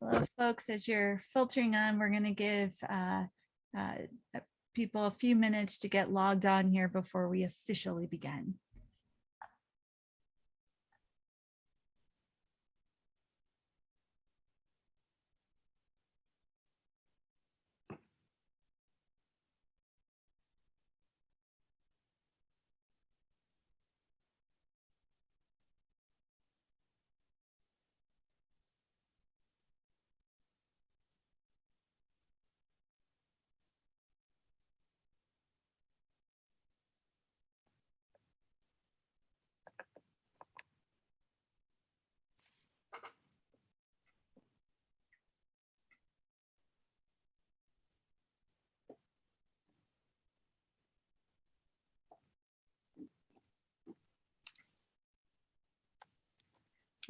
Hello, folks. As you're filtering on, we're going to give people a few minutes to get logged on here before we officially begin.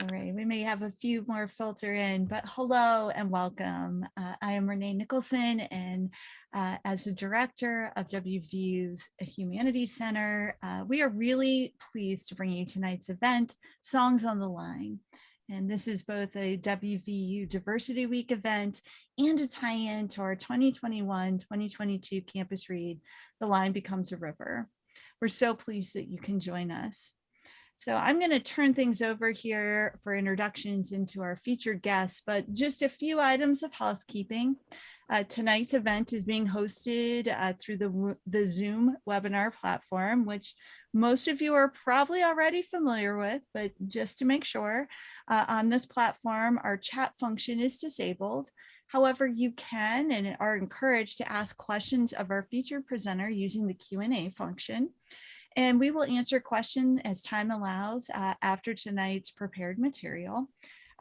All right, we may have a few more filter in, but hello and welcome. I am Renee Nicholson, and as the director of WVU's Humanities Center, we are really pleased to bring you tonight's event, Songs on the Line. And this is both a WVU Diversity Week event and a tie-in to our 2021-2022 campus read, The Line Becomes a River. We're so pleased that you can join us. So I'm going to turn things over here for introductions into our featured guests, but just a few items of housekeeping. Tonight's event is being hosted through the Zoom webinar platform, which most of you are probably already familiar with, but just to make sure, on this platform, our chat function is disabled. However, you can and are encouraged to ask questions of our featured presenter using the Q&A function. And we will answer questions as time allows after tonight's prepared material.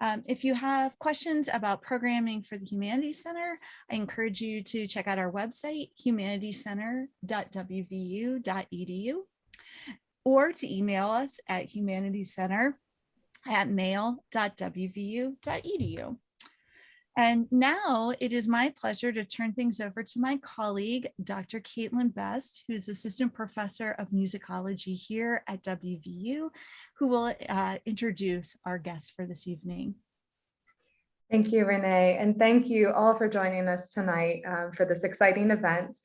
If you have questions about programming for the Humanities Center, I encourage you to check out our website, humanitiescenter.wvu.edu, or to email us at humanitiescenter@mail.wvu.edu. And now it is my pleasure to turn things over to my colleague, Dr. Caitlin Best, who's Assistant Professor of Musicology here at WVU, who will introduce our guests for this evening. Thank you, Renee, and thank you all for joining us tonight for this exciting event.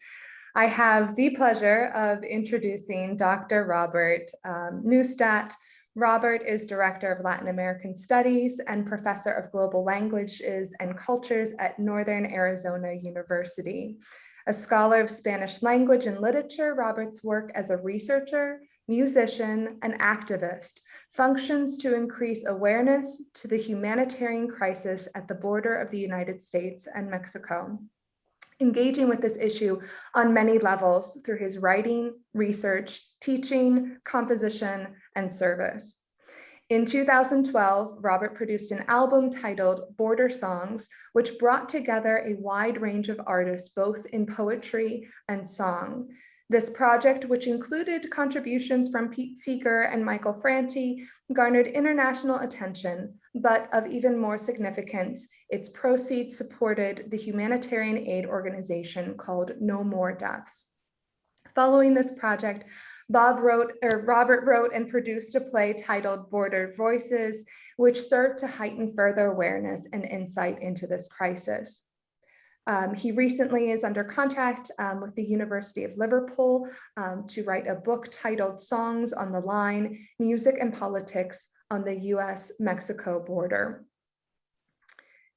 I have the pleasure of introducing Dr. Robert Neustadt. Robert is Director of Latin American Studies and Professor of Global Languages and Cultures at Northern Arizona University. A scholar of Spanish language and literature, Robert's work as a researcher, musician, and activist functions to increase awareness to the humanitarian crisis at the border of the United States and Mexico, engaging with this issue on many levels through his writing, research, teaching, composition, and service. In 2012, Robert produced an album titled Border Songs, which brought together a wide range of artists, both in poetry and song. This project, which included contributions from Pete Seeger and Michael Franti, garnered international attention, but of even more significance, its proceeds supported the humanitarian aid organization called No More Deaths. Following this project, Robert wrote and produced a play titled Border Voices, which served to heighten further awareness and insight into this crisis. He recently is under contract with the University of Liverpool to write a book titled Songs on the Line, Music and Politics on the US-Mexico Border.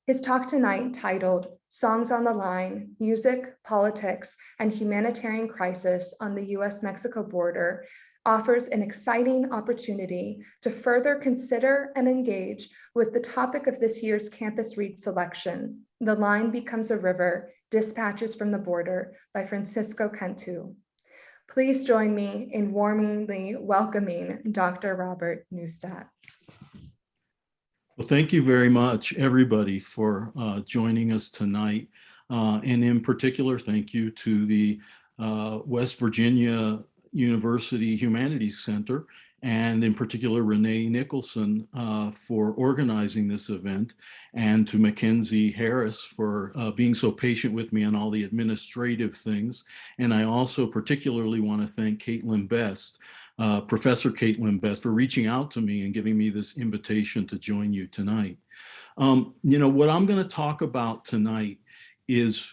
His talk tonight, titled Songs on the Line, Music, Politics, and Humanitarian Crisis on the US-Mexico Border, offers an exciting opportunity to further consider and engage with the topic of this year's campus read selection, The Line Becomes a River, Dispatches from the Border by Francisco Cantu. Please join me in warmly welcoming Dr. Robert Neustadt. Well, thank you very much, everybody, for joining us tonight. And in particular, thank you to the West Virginia University Humanities Center, and in particular, Renee Nicholson for organizing this event, and to Mackenzie Harris for being so patient with me on all the administrative things. And I also particularly want to thank Caitlin Best, Professor Caitlin Best, for reaching out to me and giving me this invitation to join you tonight. What I'm going to talk about tonight is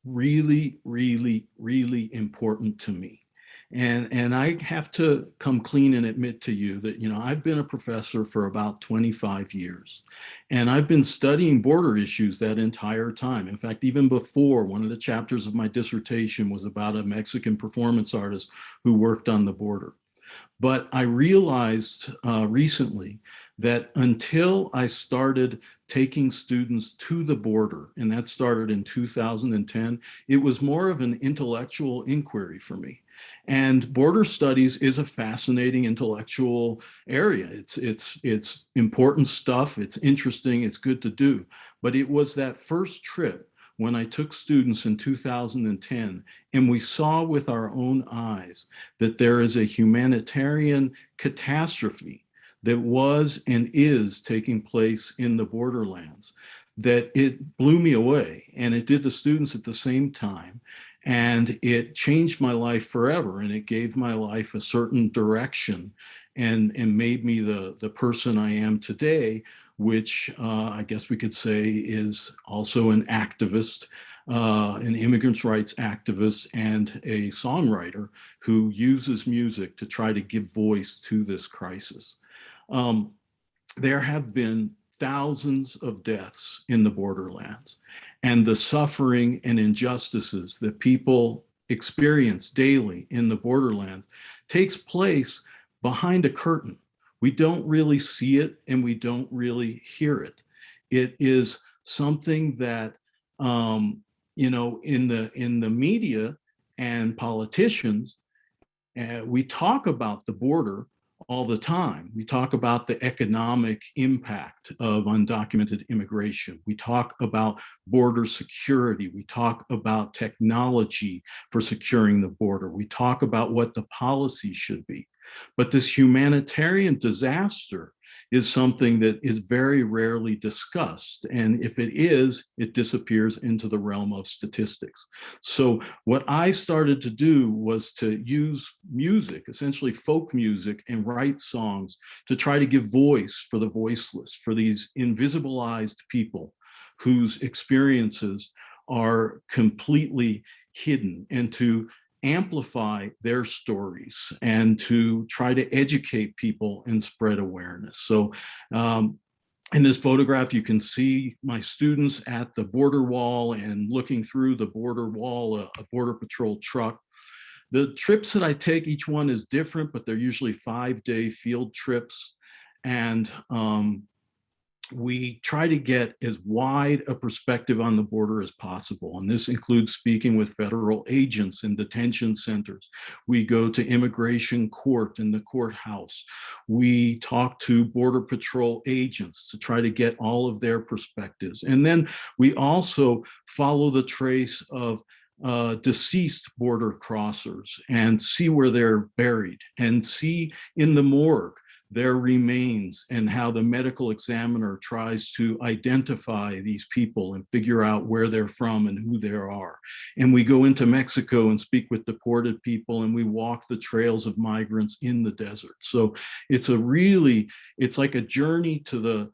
really, really, really important to me. And I have to come clean and admit to you that, I've been a professor for about 25 years, and I've been studying border issues that entire time. In fact, even before, one of the chapters of my dissertation was about a Mexican performance artist who worked on the border. But I realized recently that until I started taking students to the border, and that started in 2010, it was more of an intellectual inquiry for me. And border studies is a fascinating intellectual area. It's important stuff. It's interesting. It's good to do. But it was that first trip when I took students in 2010, and we saw with our own eyes that there is a humanitarian catastrophe that was and is taking place in the borderlands, that it blew me away, and it did the students at the same time. And it changed my life forever, and it gave my life a certain direction and made me the person I am today, which I guess we could say is also an activist, an immigrants' rights activist, and a songwriter who uses music to try to give voice to this crisis. There have been thousands of deaths in the borderlands, and the suffering and injustices that people experience daily in the borderlands takes place behind a curtain. We don't really see it, and we don't really hear it. It is something that, in the media and politicians, we talk about the border all the time. We talk about the economic impact of undocumented immigration. We talk about border security. We talk about technology for securing the border. We talk about what the policy should be. But this humanitarian disaster is something that is very rarely discussed. And if it is, it disappears into the realm of statistics. So what I started to do was to use music, essentially folk music, and write songs to try to give voice for the voiceless, for these invisibilized people whose experiences are completely hidden, and to amplify their stories and to try to educate people and spread awareness. So in this photograph, you can see my students at the border wall and looking through the border wall, a Border Patrol truck. The trips that I take, each one is different, but they're usually 5-day field trips. And we try to get as wide a perspective on the border as possible. And this includes speaking with federal agents in detention centers. We go to immigration court in the courthouse. We talk to Border Patrol agents to try to get all of their perspectives. And then we also follow the trace of deceased border crossers and see where they're buried, and see in the morgue their remains, and how the medical examiner tries to identify these people and figure out where they're from and who they are. And we go into Mexico and speak with deported people, and we walk the trails of migrants in the desert. So it's like a journey to the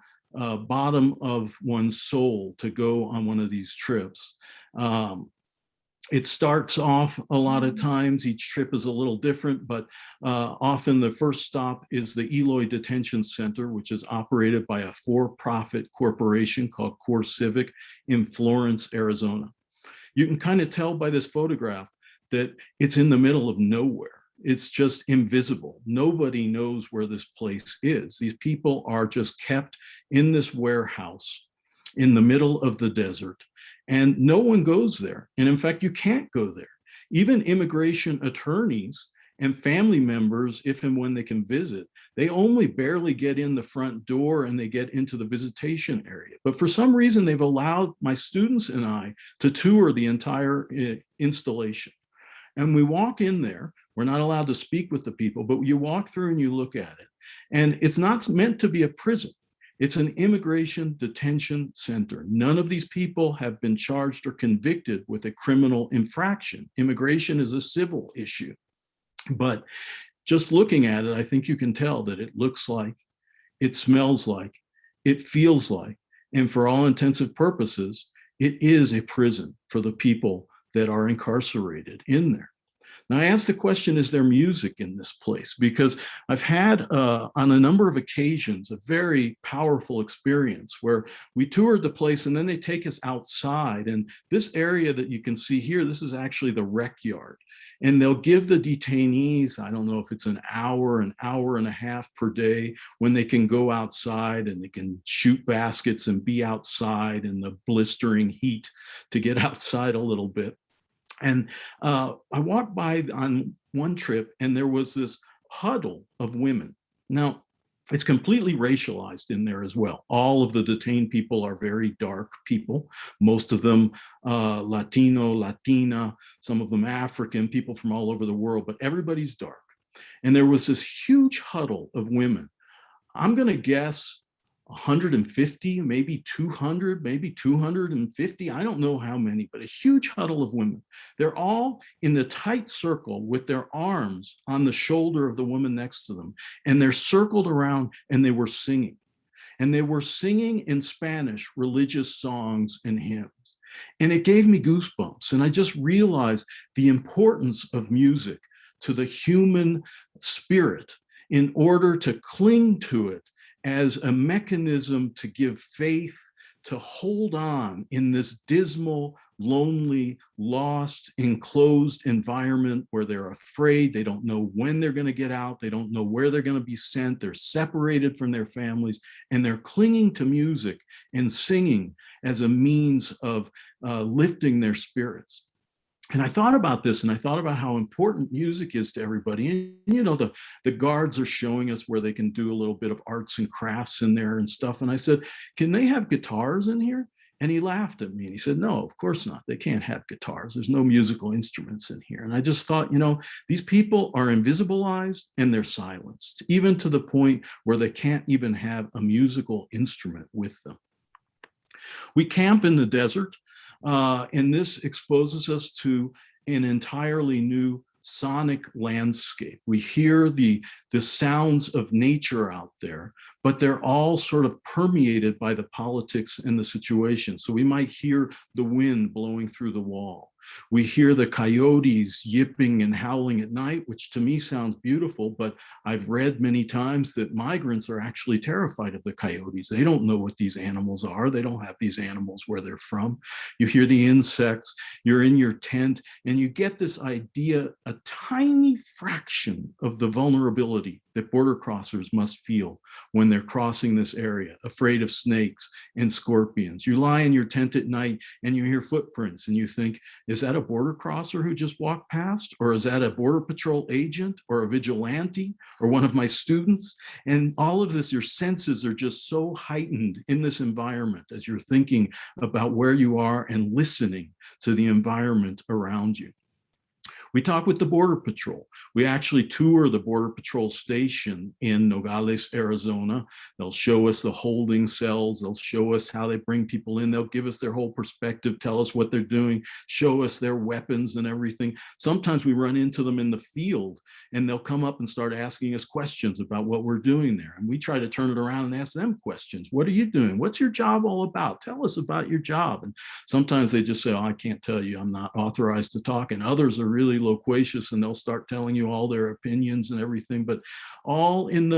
bottom of one's soul to go on one of these trips. It starts off a lot of times, each trip is a little different, but often the first stop is the Eloy Detention Center, which is operated by a for-profit corporation called Core Civic in Florence, Arizona. You can kind of tell by this photograph that it's in the middle of nowhere. It's just invisible. Nobody knows where this place is. These people are just kept in this warehouse in the middle of the desert. And no one goes there. And in fact, you can't go there. Even immigration attorneys and family members, if and when they can visit, they only barely get in the front door, and they get into the visitation area. But for some reason, they've allowed my students and I to tour the entire installation. And we walk in there. We're not allowed to speak with the people, but you walk through and you look at it. And it's not meant to be a prison. It's an immigration detention center. None of these people have been charged or convicted with a criminal infraction. Immigration is a civil issue. But just looking at it, I think you can tell that it looks like, it smells like, it feels like, And for all intensive purposes, it is a prison for the people that are incarcerated in there. Now, I asked the question, is there music in this place? Because I've had on a number of occasions a very powerful experience where we toured the place and then they take us outside. And this area that you can see here, this is actually the rec yard. And they'll give the detainees, I don't know if it's an hour and a half per day, when they can go outside and they can shoot baskets and be outside in the blistering heat to get outside a little bit. And I walked by on one trip and there was this huddle of women. Now, it's completely racialized in there as well. All of the detained people are very dark people, most of them Latino, Latina, some of them African, people from all over the world, but everybody's dark. And there was this huge huddle of women. I'm going to guess 150, maybe 200, maybe 250. I don't know how many, but a huge huddle of women. They're all in the tight circle with their arms on the shoulder of the woman next to them. And they're circled around and they were singing. And they were singing in Spanish religious songs and hymns. And it gave me goosebumps. And I just realized the importance of music to the human spirit in order to cling to it as a mechanism to give faith, to hold on in this dismal, lonely, lost, enclosed environment where they're afraid, they don't know when they're going to get out, they don't know where they're going to be sent, they're separated from their families, and they're clinging to music and singing as a means of lifting their spirits. And I thought about this, and I thought about how important music is to everybody. And, you know, the guards are showing us where they can do a little bit of arts and crafts in there and stuff. And I said, can they have guitars in here? And he laughed at me and he said, no, of course not. They can't have guitars. There's no musical instruments in here. And I just thought, you know, these people are invisibilized and they're silenced, even to the point where they can't even have a musical instrument with them. We camp in the desert. And this exposes us to an entirely new sonic landscape. We hear the sounds of nature out there, but they're all sort of permeated by the politics and the situation. So we might hear the wind blowing through the wall. We hear the coyotes yipping and howling at night, which to me sounds beautiful, but I've read many times that migrants are actually terrified of the coyotes. They don't know what these animals are. They don't have these animals where they're from. You hear the insects, you're in your tent, and you get this idea, a tiny fraction of the vulnerability that border crossers must feel when they're crossing this area, afraid of snakes and scorpions. You lie in your tent at night and you hear footprints and you think, is that a border crosser who just walked past? Or is that a border patrol agent or a vigilante or one of my students? And all of this, your senses are just so heightened in this environment as you're thinking about where you are and listening to the environment around you. We talk with the Border Patrol. We actually tour the Border Patrol station in Nogales, Arizona. They'll show us the holding cells. They'll show us how they bring people in. They'll give us their whole perspective, tell us what they're doing, show us their weapons and everything. Sometimes we run into them in the field and they'll come up and start asking us questions about what we're doing there. And we try to turn it around and ask them questions. What are you doing? What's your job all about? Tell us about your job. And sometimes they just say, oh, I can't tell you, I'm not authorized to talk. And others are really loquacious and they'll start telling you all their opinions and everything, but all in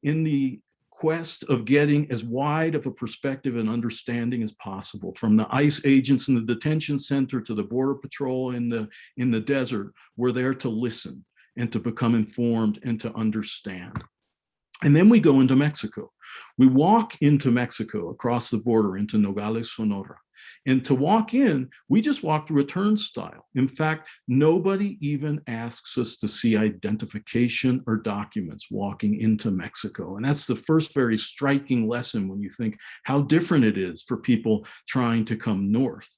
the quest of getting as wide of a perspective and understanding as possible. From the ICE agents in the detention center to the Border Patrol in the desert, we're there to listen and to become informed and to understand. And then we go into Mexico. We walk into Mexico across the border into Nogales, Sonora. And to walk in, we just walk through a turnstile. In fact, nobody even asks us to see identification or documents walking into Mexico. And that's the first very striking lesson when you think how different it is for people trying to come north.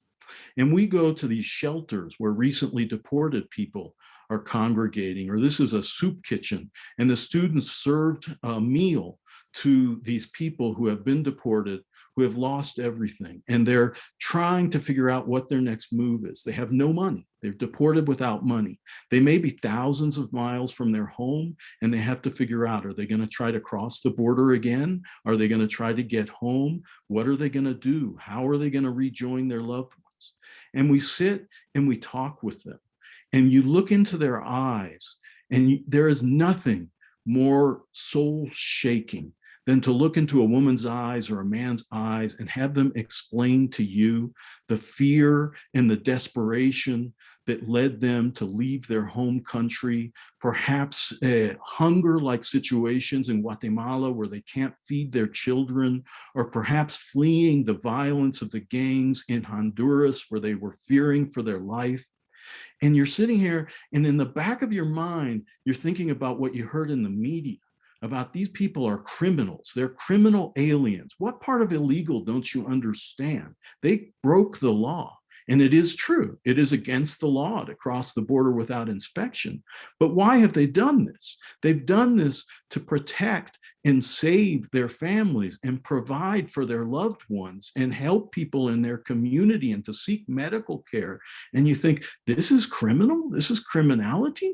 And we go to these shelters where recently deported people are congregating, or this is a soup kitchen, and the students served a meal to these people who have been deported who have lost everything, and they're trying to figure out what their next move is. They have no money. They're deported without money. They may be thousands of miles from their home, and they have to figure out, are they going to try to cross the border again? Are they going to try to get home? What are they going to do? How are they going to rejoin their loved ones? And we sit and we talk with them, and you look into their eyes, and there is nothing more soul shaking than to look into a woman's eyes or a man's eyes and have them explain to you the fear and the desperation that led them to leave their home country, perhaps hunger-like situations in Guatemala where they can't feed their children, or perhaps fleeing the violence of the gangs in Honduras where they were fearing for their life. And you're sitting here, and in the back of your mind, you're thinking about what you heard in the media about these people are criminals. They're criminal aliens. What part of illegal don't you understand? They broke the law. And it is true. It is against the law to cross the border without inspection. But why have they done this? They've done this to protect and save their families and provide for their loved ones and help people in their community and to seek medical care. And you think, this is criminal? This is criminality?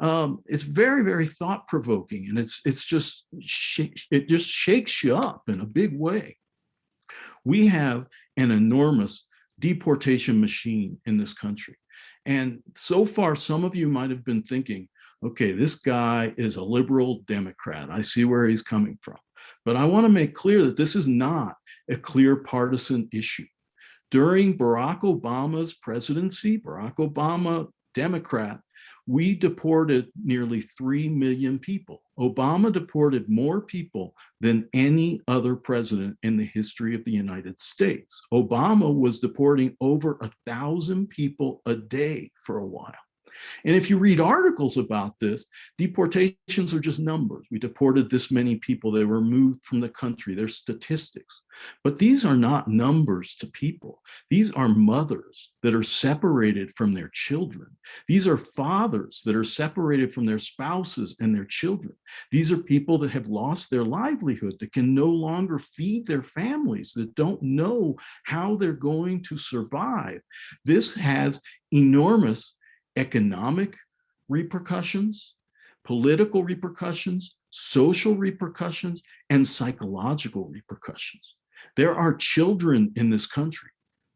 It's very, very thought-provoking, and it just shakes you up in a big way. We have an enormous deportation machine in this country. And so far, some of you might have been thinking, okay, this guy is a liberal Democrat. I see where he's coming from. But I want to make clear that this is not a clear partisan issue. During Barack Obama's presidency, Barack Obama, Democrat, we deported nearly 3 million people. Obama deported more people than any other president in the history of the United States. Obama was deporting over 1,000 people a day for a while. And if you read articles about this, deportations are just numbers. We deported this many people, they were moved from the country, they're statistics. But these are not numbers to people. These are mothers that are separated from their children. These are fathers that are separated from their spouses and their children. These are people that have lost their livelihood, that can no longer feed their families, that don't know how they're going to survive. This has enormous economic repercussions, political repercussions, social repercussions, and psychological repercussions. There are children in this country,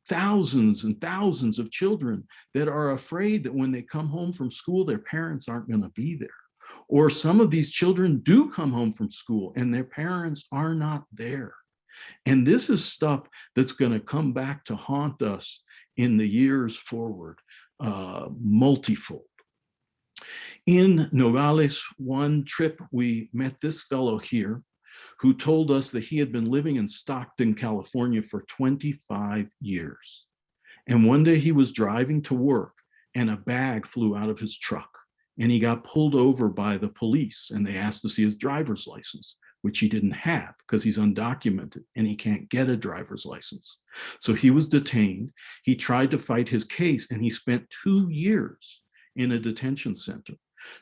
thousands and thousands of children that are afraid that when they come home from school, their parents aren't going to be there. Or some of these children do come home from school and their parents are not there. And this is stuff that's going to come back to haunt us in the years forward. Multifold. In Nogales, one trip, we met this fellow here who told us that he had been living in Stockton, California for 25 years. And one day he was driving to work and a bag flew out of his truck and he got pulled over by the police and they asked to see his driver's license, which he didn't have because he's undocumented and he can't get a driver's license. So he was detained. He tried to fight his case and he spent 2 years in a detention center.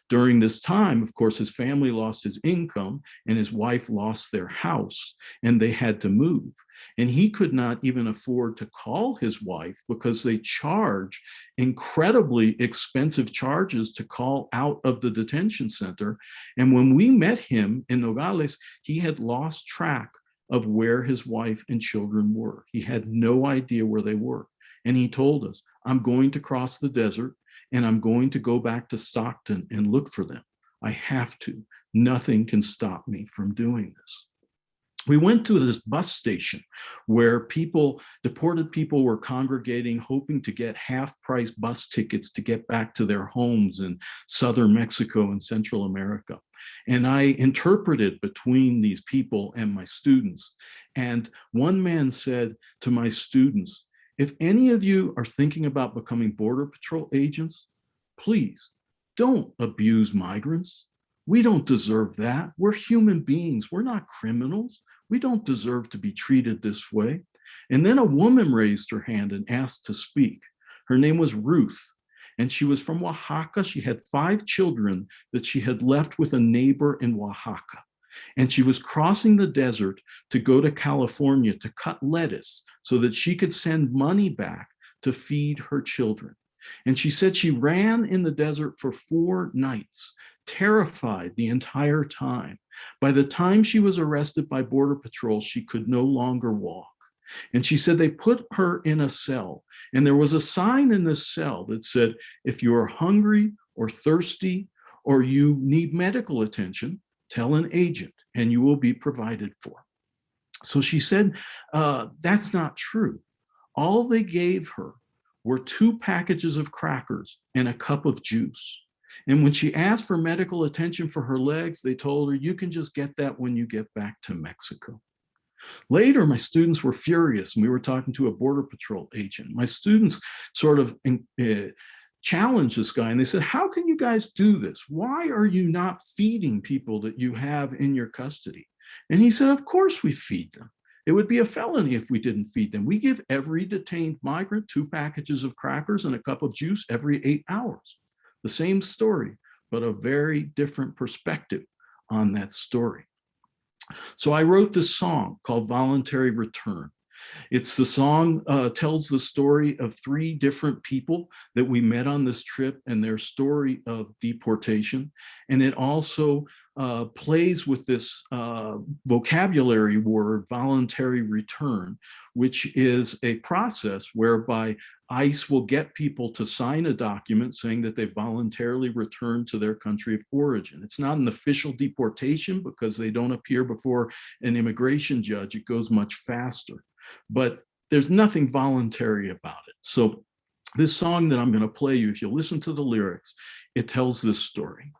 During this time, of course, his family lost his income and his wife lost their house and they had to move. And he could not even afford to call his wife because they charge incredibly expensive charges to call out of the detention center. And when we met him in Nogales, he had lost track of where his wife and children were. He had no idea where they were. And he told us, I'm going to cross the desert and I'm going to go back to Stockton and look for them. I have to. Nothing can stop me from doing this. We went to this bus station where deported people were congregating, hoping to get half-price bus tickets to get back to their homes in southern Mexico and Central America. And I interpreted between these people and my students. And one man said to my students, if any of you are thinking about becoming Border Patrol agents, please don't abuse migrants. We don't deserve that. We're human beings. We're not criminals. We don't deserve to be treated this way. And then a woman raised her hand and asked to speak. Her name was Ruth, and she was from Oaxaca. She had 5 children that she had left with a neighbor in Oaxaca. And she was crossing the desert to go to California to cut lettuce so that she could send money back to feed her children. And she said she ran in the desert for 4 nights, terrified the entire time. By the time she was arrested by Border Patrol, she could no longer walk. And she said they put her in a cell, and there was a sign in this cell that said, if you are hungry or thirsty or you need medical attention, tell an agent and you will be provided for. So she said, that's not true. All they gave her were 2 packages of crackers and a cup of juice. And when she asked for medical attention for her legs, they told her, you can just get that when you get back to Mexico. Later, my students were furious, and we were talking to a Border Patrol agent. My students sort of challenged this guy, and they said, how can you guys do this? Why are you not feeding people that you have in your custody? And he said, of course we feed them. It would be a felony if we didn't feed them. We give every detained migrant 2 packages of crackers and a cup of juice every 8 hours. The same story, but a very different perspective on that story. So I wrote this song called Voluntary Return. It's the song tells the story of 3 different people that we met on this trip and their story of deportation. And it also plays with this vocabulary word, voluntary return, which is a process whereby ICE will get people to sign a document saying that they voluntarily returned to their country of origin. It's not an official deportation because they don't appear before an immigration judge. It goes much faster, but there's nothing voluntary about it. So this song that I'm going to play you, if you listen to the lyrics, it tells this story.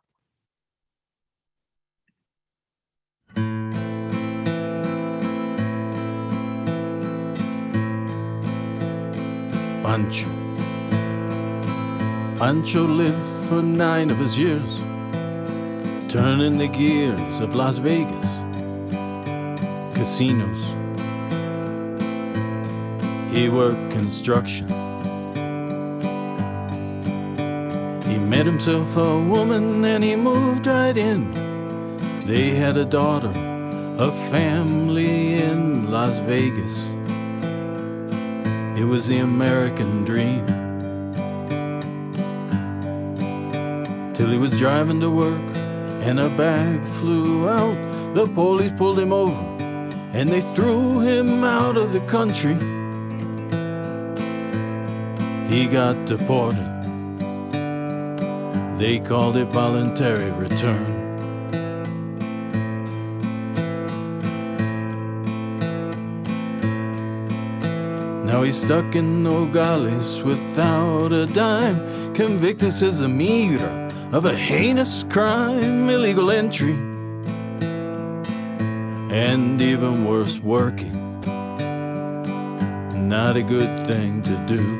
Pancho lived for 9 of his years, turning the gears of Las Vegas casinos. He worked construction. He met himself a woman and he moved right in. They had a daughter, a family in Las Vegas. It was the American dream. Till he was driving to work and a bag flew out. The police pulled him over and they threw him out of the country. He got deported. They called it voluntary return. Now he's stuck in Nogales without a dime, convicted, says the meter, of a heinous crime, illegal entry, and even worse, working. Not a good thing to do.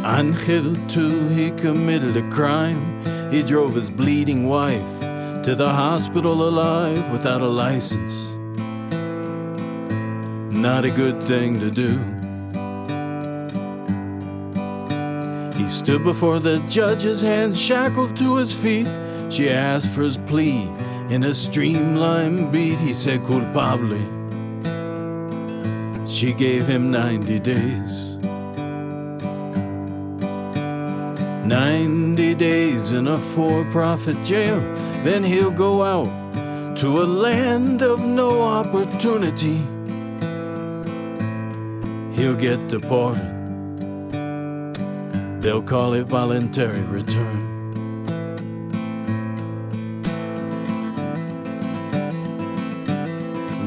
Angel too, he committed a crime. He drove his bleeding wife to the hospital alive without a license. Not a good thing to do. He stood before the judge, his hands shackled to his feet. She asked for his plea in a streamlined beat. He said culpable. She gave him 90 days. 90 days in a for-profit jail. Then he'll go out to a land of no opportunity. He'll get deported. They'll call it voluntary return.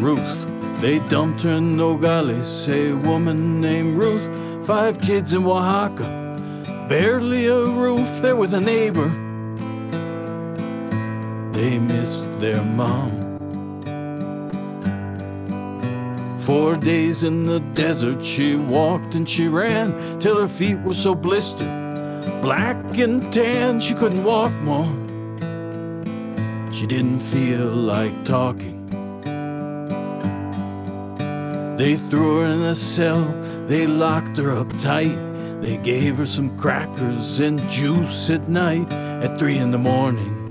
Ruth, they dumped her in Nogales. A woman named Ruth, 5 kids in Oaxaca, barely a roof there with a neighbor. They missed their mom. 4 days in the desert, she walked and she ran till her feet were so blistered, black and tan, she couldn't walk more. She didn't feel like talking. They threw her in a cell, they locked her up tight. They gave her some crackers and juice at night at 3 in the morning.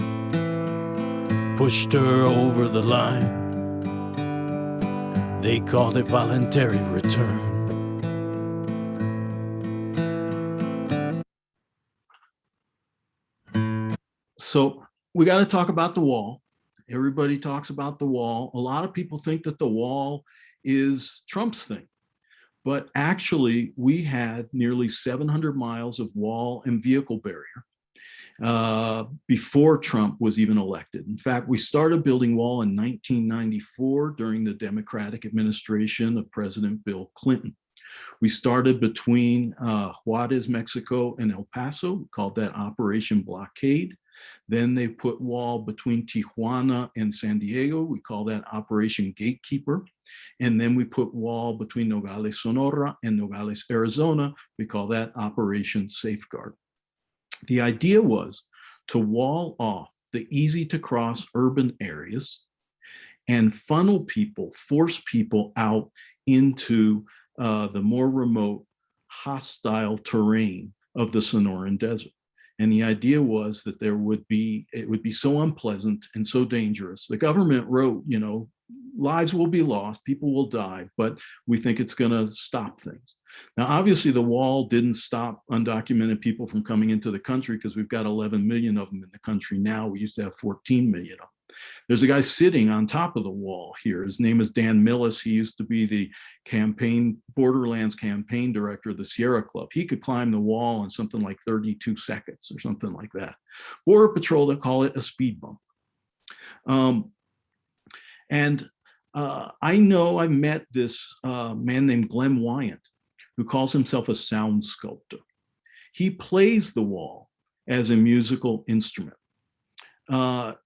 Pushed her over the line. They called it voluntary return. So we got to talk about the wall. Everybody talks about the wall. A lot of people think that the wall is Trump's thing. But actually, we had nearly 700 miles of wall and vehicle barrier before Trump was even elected. In fact, we started building wall in 1994 during the Democratic administration of President Bill Clinton. We started between Juarez, Mexico, and El Paso. We called that Operation Blockade. Then they put wall between Tijuana and San Diego. We call that Operation Gatekeeper. And then we put wall between Nogales, Sonora and Nogales, Arizona. We call that Operation Safeguard. The idea was to wall off the easy to cross urban areas and funnel people, force people out into the more remote, hostile terrain of the Sonoran Desert. And the idea was that it would be so unpleasant and so dangerous. The government wrote, you know, lives will be lost, people will die, but we think it's going to stop things. Now, obviously, the wall didn't stop undocumented people from coming into the country because we've got 11 million of them in the country now. We used to have 14 million of them. There's a guy sitting on top of the wall here. His name is Dan Millis. He used to be the Borderlands campaign director of the Sierra Club. He could climb the wall in something like 32 seconds or something like that. Border Patrol, they call it a speed bump. I know I met this man named Glenn Wyant, who calls himself a sound sculptor. He plays the wall as a musical instrument.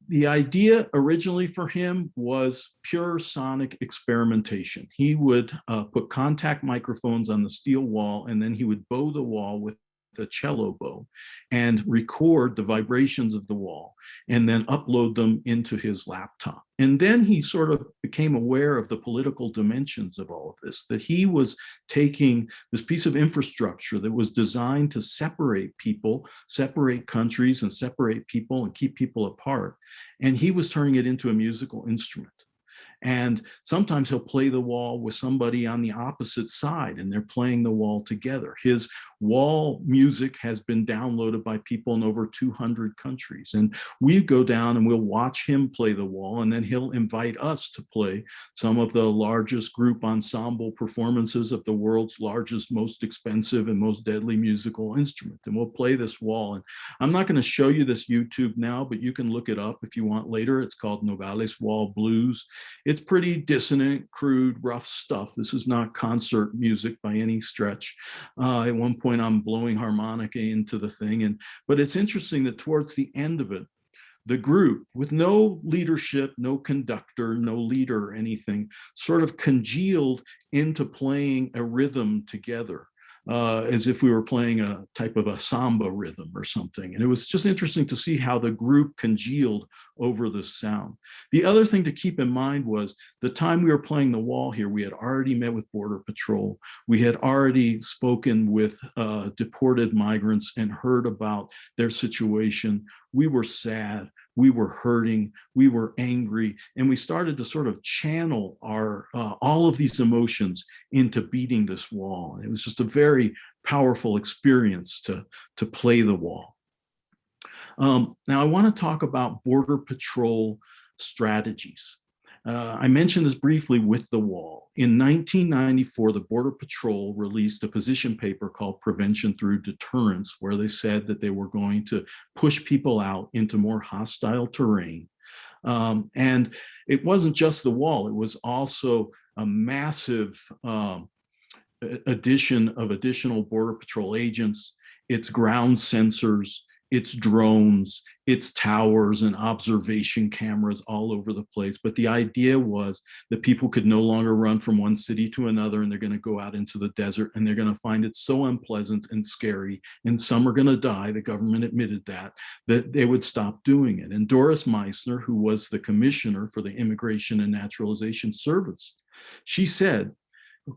The idea originally for him was pure sonic experimentation. He would put contact microphones on the steel wall, and then he would bow the wall with a cello bow and record the vibrations of the wall and then upload them into his laptop. And then he sort of became aware of the political dimensions of all of this, that he was taking this piece of infrastructure that was designed to separate people, separate countries, and separate people and keep people apart. And he was turning it into a musical instrument. And sometimes he'll play the wall with somebody on the opposite side, and they're playing the wall together. His wall music has been downloaded by people in over 200 countries. And we go down and we'll watch him play the wall, and then he'll invite us to play some of the largest group ensemble performances of the world's largest, most expensive, and most deadly musical instrument. And we'll play this wall. And I'm not going to show you this YouTube now, but you can look it up if you want later. It's called Nogales Wall Blues. It's pretty dissonant, crude, rough stuff. This is not concert music by any stretch. At one point, I'm blowing harmonica into the thing. But it's interesting that towards the end of it, the group, with no leadership, no conductor, no leader or anything, sort of congealed into playing a rhythm together. As if we were playing a type of a samba rhythm or something. And it was just interesting to see how the group congealed over the sound. The other thing to keep in mind was the time we were playing the wall here, we had already met with Border Patrol. We had already spoken with deported migrants and heard about their situation. We were sad. We were hurting, we were angry, and we started to sort of channel our all of these emotions into beating this wall. It was just a very powerful experience to play the wall. Now I want to talk about Border Patrol strategies. I mentioned this briefly with the wall. In 1994, the Border Patrol released a position paper called Prevention Through Deterrence, where they said that they were going to push people out into more hostile terrain. And it wasn't just the wall, it was also a massive addition of additional Border Patrol agents, its ground sensors, its drones, its towers and observation cameras all over the place. But the idea was that people could no longer run from one city to another, and they're going to go out into the desert, and they're going to find it so unpleasant and scary, and some are going to die, the government admitted that they would stop doing it. And Doris Meissner, who was the commissioner for the Immigration and Naturalization Service, she said,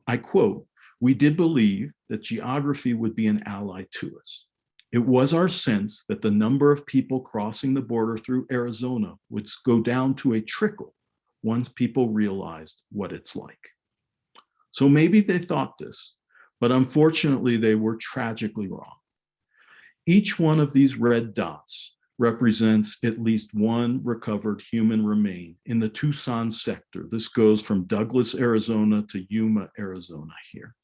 I quote, We did believe that geography would be an ally to us. It was our sense that the number of people crossing the border through Arizona would go down to a trickle once people realized what it's like. So maybe they thought this, but unfortunately they were tragically wrong. Each one of these red dots represents at least one recovered human remain in the Tucson sector. This goes from Douglas, Arizona to Yuma, Arizona here.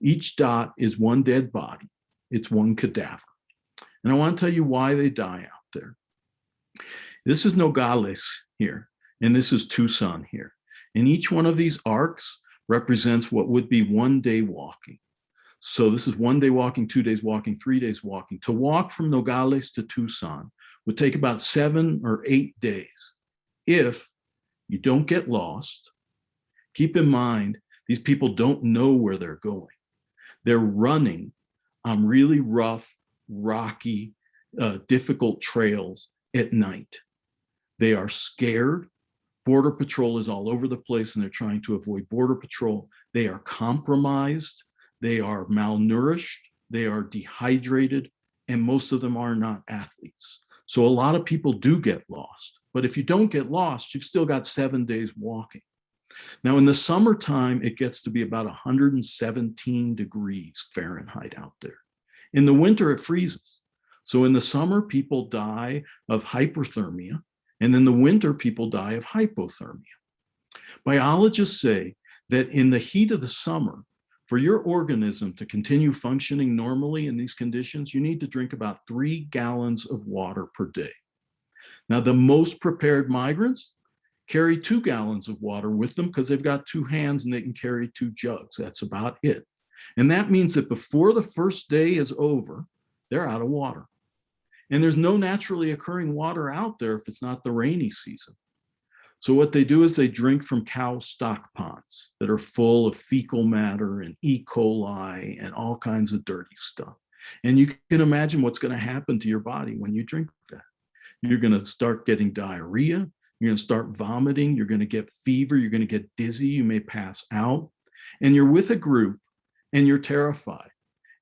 Each dot is one dead body. It's one cadaver. And I want to tell you why they die out there. This is Nogales here, and this is Tucson here. And each one of these arcs represents what would be 1 day walking. So this is 1 day walking, 2 days walking, 3 days walking. To walk from Nogales to Tucson would take about 7 or 8 days. If you don't get lost, keep in mind, these people don't know where they're going. They're running on really rough, rocky, difficult trails at night. They are scared. Border Patrol is all over the place and they're trying to avoid Border Patrol. They are compromised. They are malnourished. They are dehydrated. And most of them are not athletes. So a lot of people do get lost. But if you don't get lost, you've still got 7 days walking. Now in the summertime, it gets to be about 117 degrees Fahrenheit out there. In the winter, it freezes. So in the summer, people die of hyperthermia. And in the winter, people die of hypothermia. Biologists say that in the heat of the summer, for your organism to continue functioning normally in these conditions, you need to drink about 3 gallons of water per day. Now, the most prepared migrants carry 2 gallons of water with them because they've got 2 hands and they can carry 2 jugs. That's about it. And that means that before the first day is over, they're out of water. And there's no naturally occurring water out there if it's not the rainy season. So what they do is they drink from cow stock ponds that are full of fecal matter and E. coli and all kinds of dirty stuff. And you can imagine what's going to happen to your body when you drink that. You're going to start getting diarrhea. You're going to start vomiting. You're going to get fever. You're going to get dizzy. You may pass out. And you're with a group and you're terrified.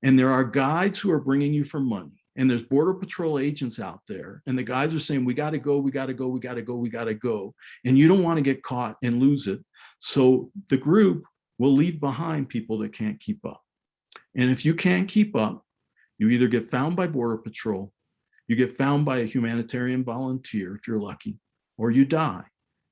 And there are guides who are bringing you for money. And there's Border Patrol agents out there. And the guys are saying, we got to go, we got to go, we got to go, we got to go. And you don't want to get caught and lose it. So the group will leave behind people that can't keep up. And if you can't keep up, you either get found by Border Patrol, you get found by a humanitarian volunteer, if you're lucky, or you die.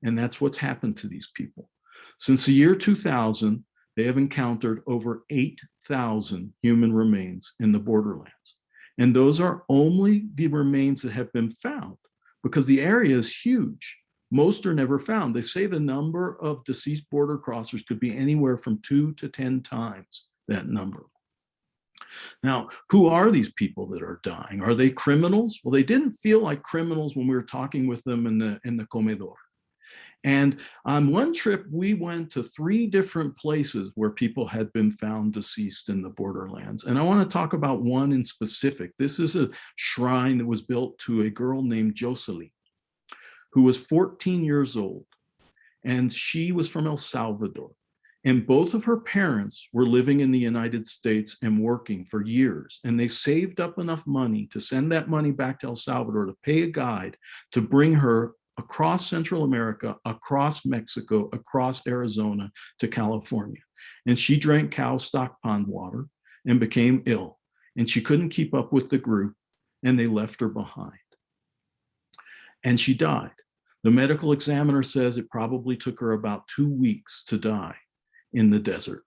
And that's what's happened to these people. Since the year 2000, they have encountered over 8,000 human remains in the borderlands. And those are only the remains that have been found because the area is huge. Most are never found. They say the number of deceased border crossers could be anywhere from 2 to 10 times that number. Now, who are these people that are dying? Are they criminals? Well, they didn't feel like criminals when we were talking with them in the comedor. And on one trip, we went to 3 different places where people had been found deceased in the borderlands. And I want to talk about one in specific. This is a shrine that was built to a girl named Jocelyn, who was 14 years old. And she was from El Salvador. And both of her parents were living in the United States and working for years. And they saved up enough money to send that money back to El Salvador to pay a guide to bring her across Central America, across Mexico, across Arizona to California. And she drank cow stock pond water and became ill. And she couldn't keep up with the group and they left her behind. And she died. The medical examiner says it probably took her about 2 weeks to die in the desert.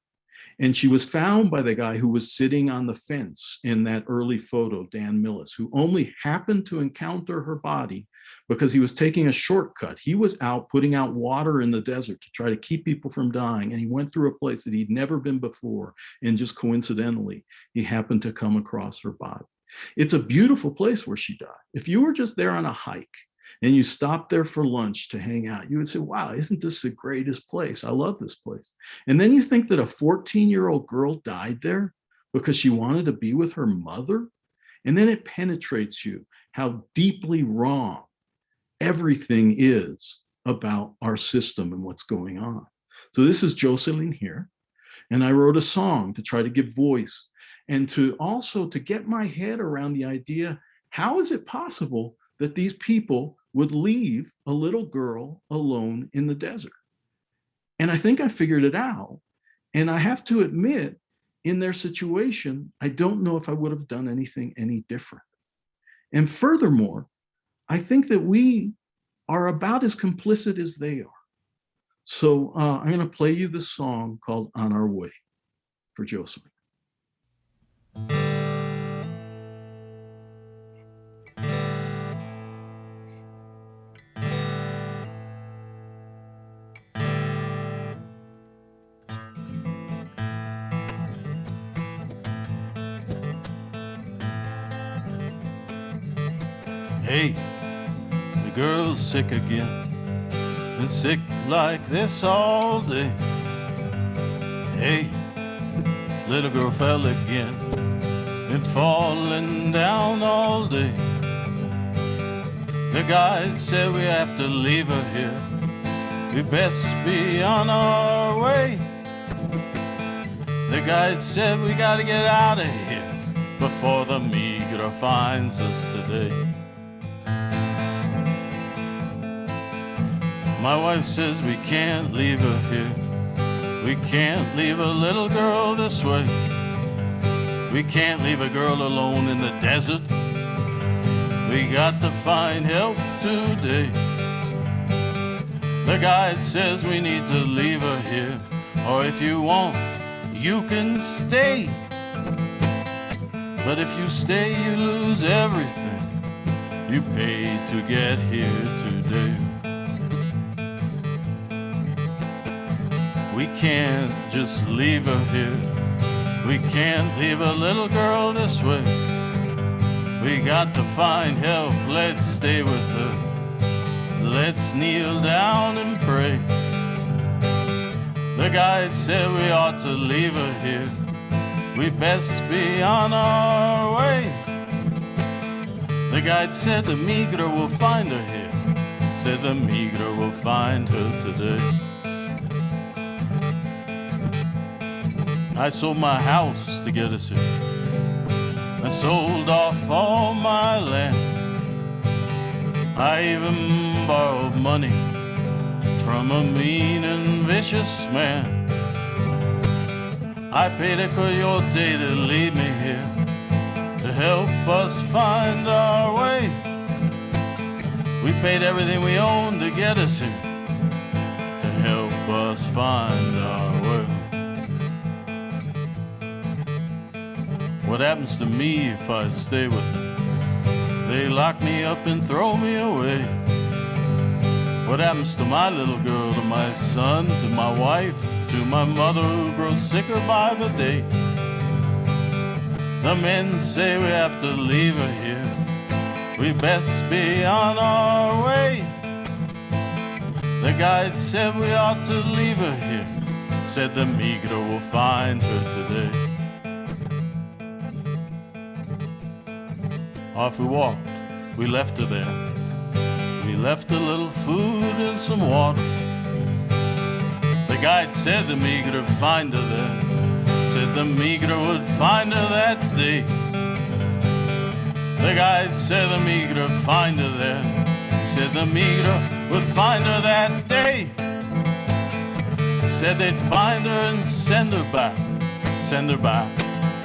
And she was found by the guy who was sitting on the fence in that early photo, Dan Millis, who only happened to encounter her body because he was taking a shortcut. He was out putting out water in the desert to try to keep people from dying. And he went through a place that he'd never been before. And just coincidentally, he happened to come across her body. It's a beautiful place where she died. If you were just there on a hike and you stopped there for lunch to hang out, you would say, wow, isn't this the greatest place? I love this place. And then you think that a 14-year-old girl died there because she wanted to be with her mother. And then it penetrates you how deeply wrong everything is about our system and what's going on. So this is Jocelyn here. And I wrote a song to try to give voice and to also to get my head around the idea, how is it possible that these people would leave a little girl alone in the desert? And I think I figured it out. And I have to admit, in their situation, I don't know if I would have done anything any different. And furthermore, I think that we are about as complicit as they are. So I'm going to play you this song called On Our Way for Jocelyn. Hey, the girl's sick again. Been sick like this all day. Hey, little girl fell again. Been falling down all day. The guide said we have to leave her here. We best be on our way. The guide said we gotta get out of here before the migra finds us today. My wife says we can't leave her here. We can't leave a little girl this way. We can't leave a girl alone in the desert. We got to find help today. The guide says we need to leave her here, or if you want, you can stay. But if you stay, you lose everything you paid to get here today. We can't just leave her here. We can't leave a little girl this way. We got to find help, let's stay with her. Let's kneel down and pray. The guide said we ought to leave her here. We best be on our way. The guide said the migra will find her here. Said the migra will find her today. I sold my house to get us here. I sold off all my land. I even borrowed money from a mean and vicious man. I paid a coyote to lead me here, to help us find our way. We paid everything we owned to get us here, to help us find our way. What happens to me if I stay with them? They lock me up and throw me away. What happens to my little girl, to my son, to my wife, to my mother who grows sicker by the day? The men say we have to leave her here. We best be on our way. The guide said we ought to leave her here. Said the migra will find her today. Off we walked, we left her there. We left a little food and some water. The guide said the migra would find her there. Said the migra would find her that day. The guide said the migra would find her there. Said the migra would find her that day. Said they'd find her and send her back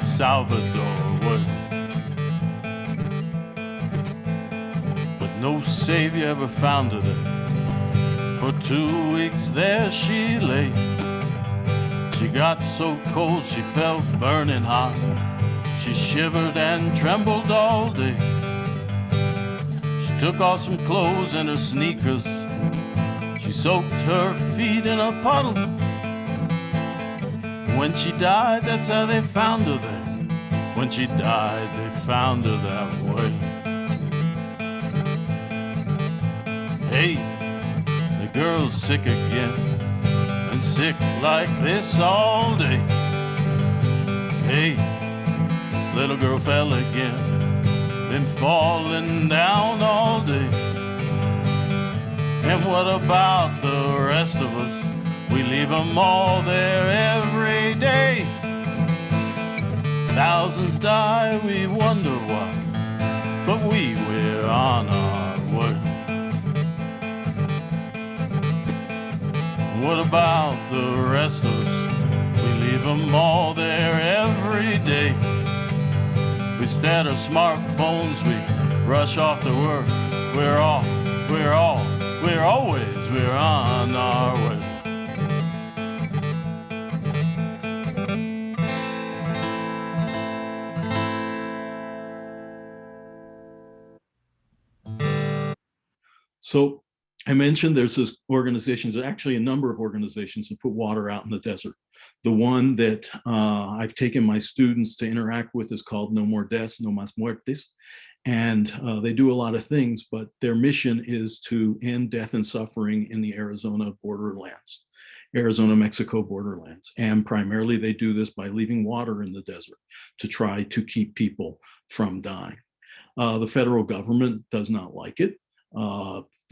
Salvador way. No savior ever found her there. For 2 weeks there she lay. She got so cold she felt burning hot. She shivered and trembled all day. She took off some clothes and her sneakers. She soaked her feet in a puddle. When she died, that's how they found her there. When she died, they found her that way. Hey, the girl's sick again, and sick like this all day. Hey, little girl fell again, been falling down all day. And what about the rest of us? We leave them all there every day. Thousands die, we wonder why, but we're on our way. What about the rest of us? We leave them all there every day. We stare at our smartphones, we rush off to work. We're off, we're always, we're on our way. So I mentioned there's this organizations, actually a number of organizations that put water out in the desert. The one that I've taken my students to interact with is called No More Deaths, No Más Muertes. And they do a lot of things, but their mission is to end death and suffering in the Arizona borderlands, Arizona-Mexico borderlands. And primarily they do this by leaving water in the desert to try to keep people from dying. The federal government does not like it.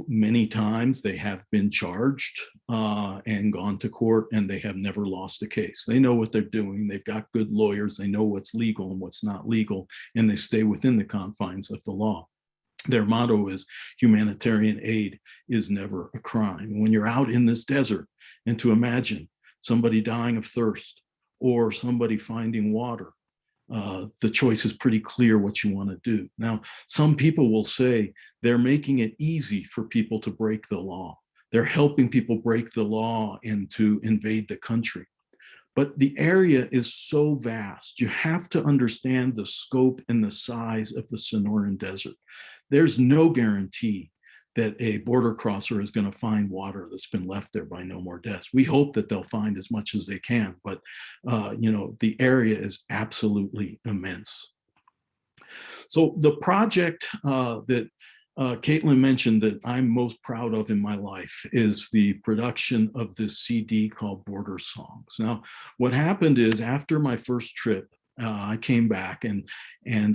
Many times they have been charged and gone to court, and they have never lost a case. They know what they're doing. They've got good lawyers. They know what's legal and what's not legal, and they stay within the confines of the law. Their motto is humanitarian aid is never a crime. When you're out in this desert, and to imagine somebody dying of thirst or somebody finding water, the choice is pretty clear what you want to do. Now, some people will say they're making it easy for people to break the law. They're helping people break the law and to invade the country. But the area is so vast. You have to understand the scope and the size of the Sonoran Desert. There's no guarantee that a border crosser is going to find water that's been left there by No More Deaths. We hope that they'll find as much as they can, but the area is absolutely immense. So the project that Caitlin mentioned that I'm most proud of in my life is the production of this CD called Border Songs. Now, what happened is after my first trip, I came back and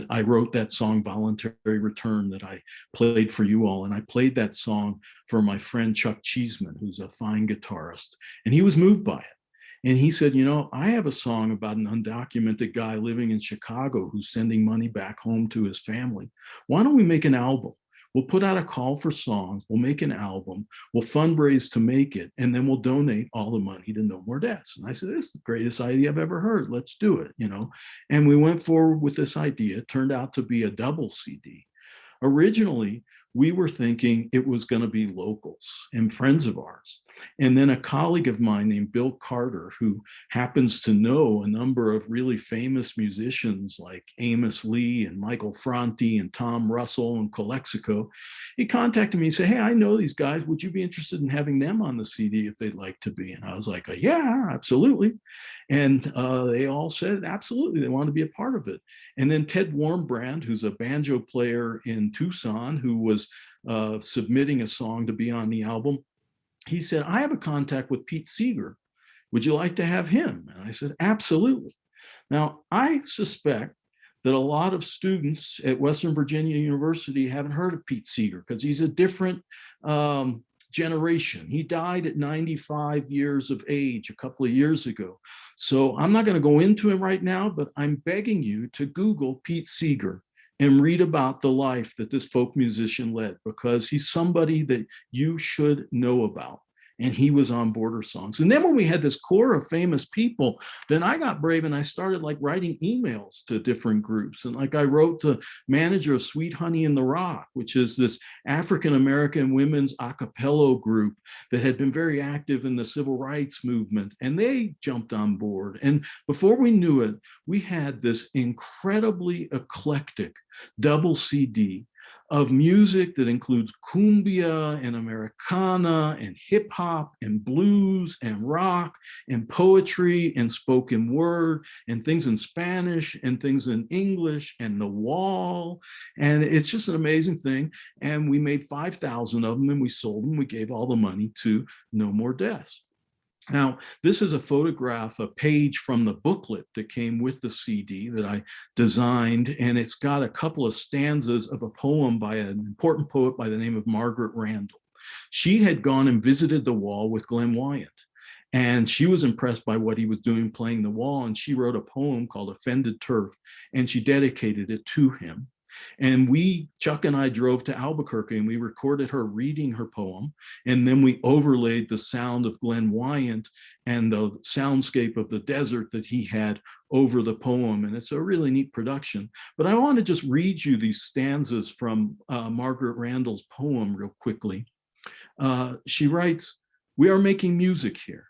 I wrote that song Voluntary Return that I played for you all. And I played that song for my friend Chuck Cheeseman, who's a fine guitarist, and he was moved by it. And he said, you know, I have a song about an undocumented guy living in Chicago who's sending money back home to his family. Why don't we make an album? We'll put out a call for songs, we'll make an album, we'll fundraise to make it, and then we'll donate all the money to No More Deaths. And I said, this is the greatest idea I've ever heard. Let's do it, you know. And we went forward with this idea. It turned out to be a double CD. Originally, we were thinking it was going to be locals and friends of ours. And then a colleague of mine named Bill Carter, who happens to know a number of really famous musicians like Amos Lee and Michael Franti and Tom Russell and Calexico, he contacted me and said, hey, I know these guys. Would you be interested in having them on the CD if they'd like to be? And I was like, yeah, absolutely. And they all said, absolutely, they want to be a part of it. And then Ted Warmbrand, who's a banjo player in Tucson, who was submitting a song to be on the album, he said, I have a contact with Pete Seeger. Would you like to have him? And I said, absolutely. Now, I suspect that a lot of students at Western Virginia University haven't heard of Pete Seeger because he's a different generation. He died at 95 years of age a couple of years ago. So I'm not going to go into him right now, but I'm begging you to Google Pete Seeger and read about the life that this folk musician led, because he's somebody that you should know about. And he was on Border Songs. And then when we had this core of famous people, then I got brave and I started like writing emails to different groups. And like I wrote to manager of Sweet Honey in the Rock, which is this African-American women's a cappella group that had been very active in the civil rights movement. And they jumped on board. And before we knew it, we had this incredibly eclectic double CD of music that includes cumbia and Americana and hip hop and blues and rock and poetry and spoken word and things in Spanish and things in English and The Wall. And it's just an amazing thing. And we made 5,000 of them and we sold them. We gave all the money to No More Deaths. Now, this is a photograph, a page from the booklet that came with the CD that I designed, and it's got a couple of stanzas of a poem by an important poet by the name of Margaret Randall. She had gone and visited the Wall with Glenn Wyant, And she was impressed by what he was doing playing the wall. And she wrote a poem called Offended Turf, and she dedicated it to him. And Chuck and I drove to Albuquerque and we recorded her reading her poem. And then we overlaid the sound of Glenn Wyant and the soundscape of the desert that he had over the poem. And it's a really neat production. But I want to just read you these stanzas from Margaret Randall's poem real quickly. She writes, "We are making music here.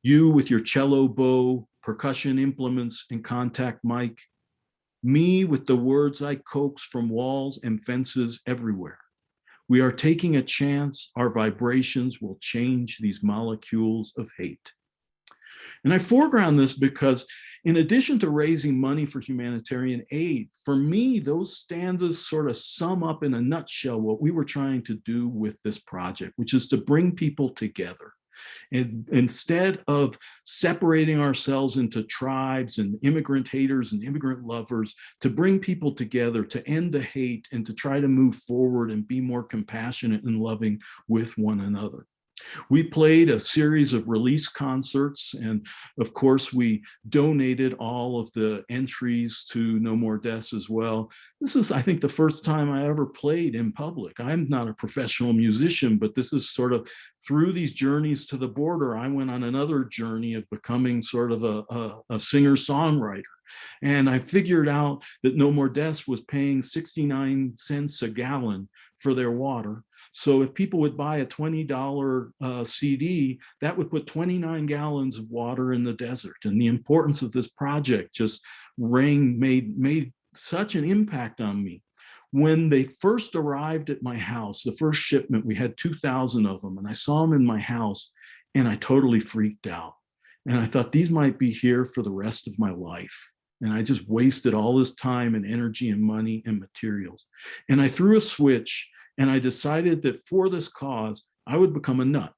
You with your cello bow, percussion implements, and contact mic. Me with the words I coax from walls and fences everywhere. We are taking a chance our vibrations will change these molecules of hate." And I foreground this because in addition to raising money for humanitarian aid, for me, those stanzas sort of sum up in a nutshell what we were trying to do with this project, which is to bring people together. And instead of separating ourselves into tribes and immigrant haters and immigrant lovers, to bring people together, to end the hate and to try to move forward and be more compassionate and loving with one another. We played a series of release concerts, and of course we donated all of the entries to No More Deaths as well. This is, I think, the first time I ever played in public. I'm not a professional musician, but this is sort of through these journeys to the border, I went on another journey of becoming sort of a singer-songwriter. And I figured out that No More Deaths was paying 69 cents a gallon for their water. So if people would buy a $20 CD, that would put 29 gallons of water in the desert. And the importance of this project just made such an impact on me. When they first arrived at my house, the first shipment, we had 2,000 of them, and I saw them in my house, and I totally freaked out. And I thought, these might be here for the rest of my life. And I just wasted all this time and energy and money and materials. And I threw a switch, and I decided that for this cause, I would become a nut.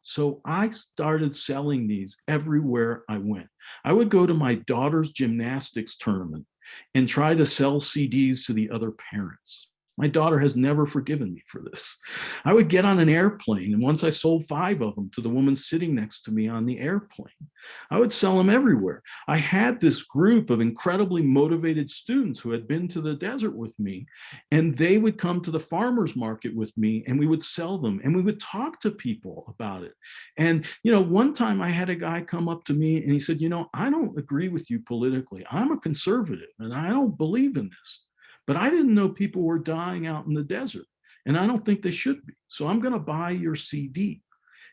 So I started selling these everywhere I went. I would go to my daughter's gymnastics tournament and try to sell CDs to the other parents. My daughter has never forgiven me for this. I would get on an airplane, and once I sold 5 of them to the woman sitting next to me on the airplane. I would sell them everywhere. I had this group of incredibly motivated students who had been to the desert with me, and they would come to the farmer's market with me, and we would sell them, and we would talk to people about it. And, one time I had a guy come up to me and he said, I don't agree with you politically. I'm a conservative, and I don't believe in this. But I didn't know people were dying out in the desert, and I don't think they should be. So I'm going to buy your CD.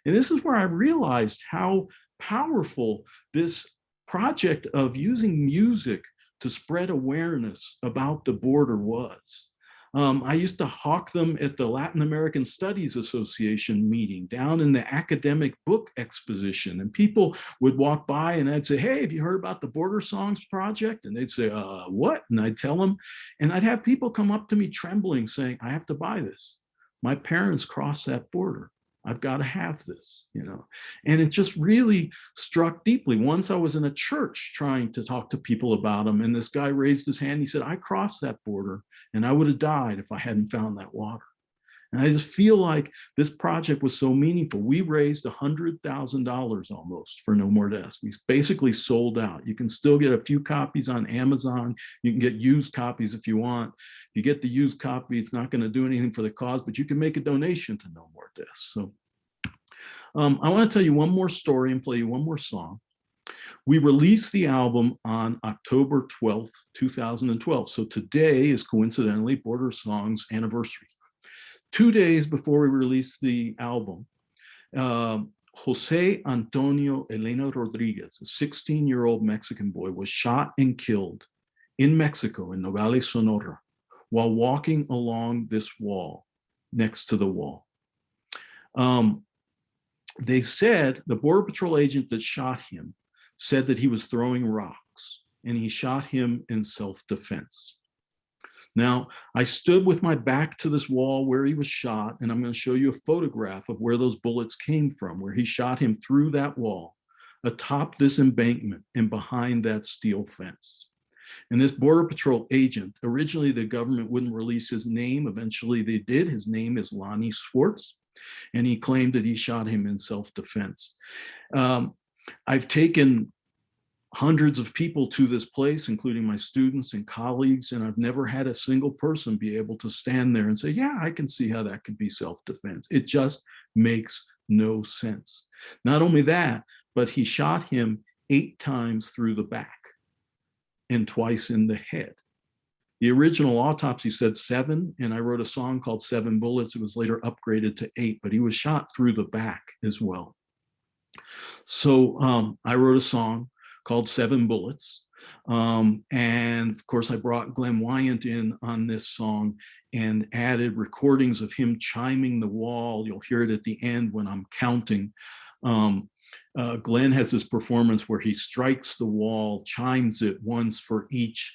And this is where I realized how powerful this project of using music to spread awareness about the border was. I used to hawk them at the Latin American Studies Association meeting down in the academic book exposition. And people would walk by and I'd say, "Hey, have you heard about the Border Songs Project?" And they'd say, "What?" And I'd tell them, and I'd have people come up to me trembling saying, "I have to buy this. My parents crossed that border. I've got to have this," And it just really struck deeply. Once I was in a church trying to talk to people about them, and this guy raised his hand. He said, "I crossed that border and I would have died if I hadn't found that water." And I just feel like this project was so meaningful. We raised $100,000 almost for No More Deaths. We basically sold out. You can still get a few copies on Amazon. You can get used copies if you want. If you get the used copy, it's not going to do anything for the cause, but you can make a donation to No More Deaths. So I want to tell you one more story and play you one more song. We released the album on October 12th, 2012. So today is coincidentally Border Songs anniversary. 2 days before we released the album, Jose Antonio Elena Rodriguez, a 16-year-old Mexican boy, was shot and killed in Mexico, in Nogales, Sonora, while walking along this wall, next to the wall. They said the Border Patrol agent that shot him said that he was throwing rocks, and he shot him in self-defense. Now, I stood with my back to this wall where he was shot, and I'm going to show you a photograph of where those bullets came from, where he shot him through that wall, atop this embankment, and behind that steel fence. And this Border Patrol agent, originally the government wouldn't release his name. Eventually they did. His name is Lonnie Swartz. And he claimed that he shot him in self-defense. I've taken hundreds of people to this place, including my students and colleagues, and I've never had a single person be able to stand there and say, yeah, I can see how that could be self-defense. It just makes no sense. Not only that, but he shot him 8 times through the back and twice in the head. The original autopsy said 7, and I wrote a song called 7 Bullets. It was later upgraded to 8, but he was shot through the back as well. So I wrote a song called 7 Bullets. And of course, I brought Glenn Wyant in on this song and added recordings of him chiming the wall. You'll hear it at the end when I'm counting. Glenn has this performance where he strikes the wall, chimes it once for each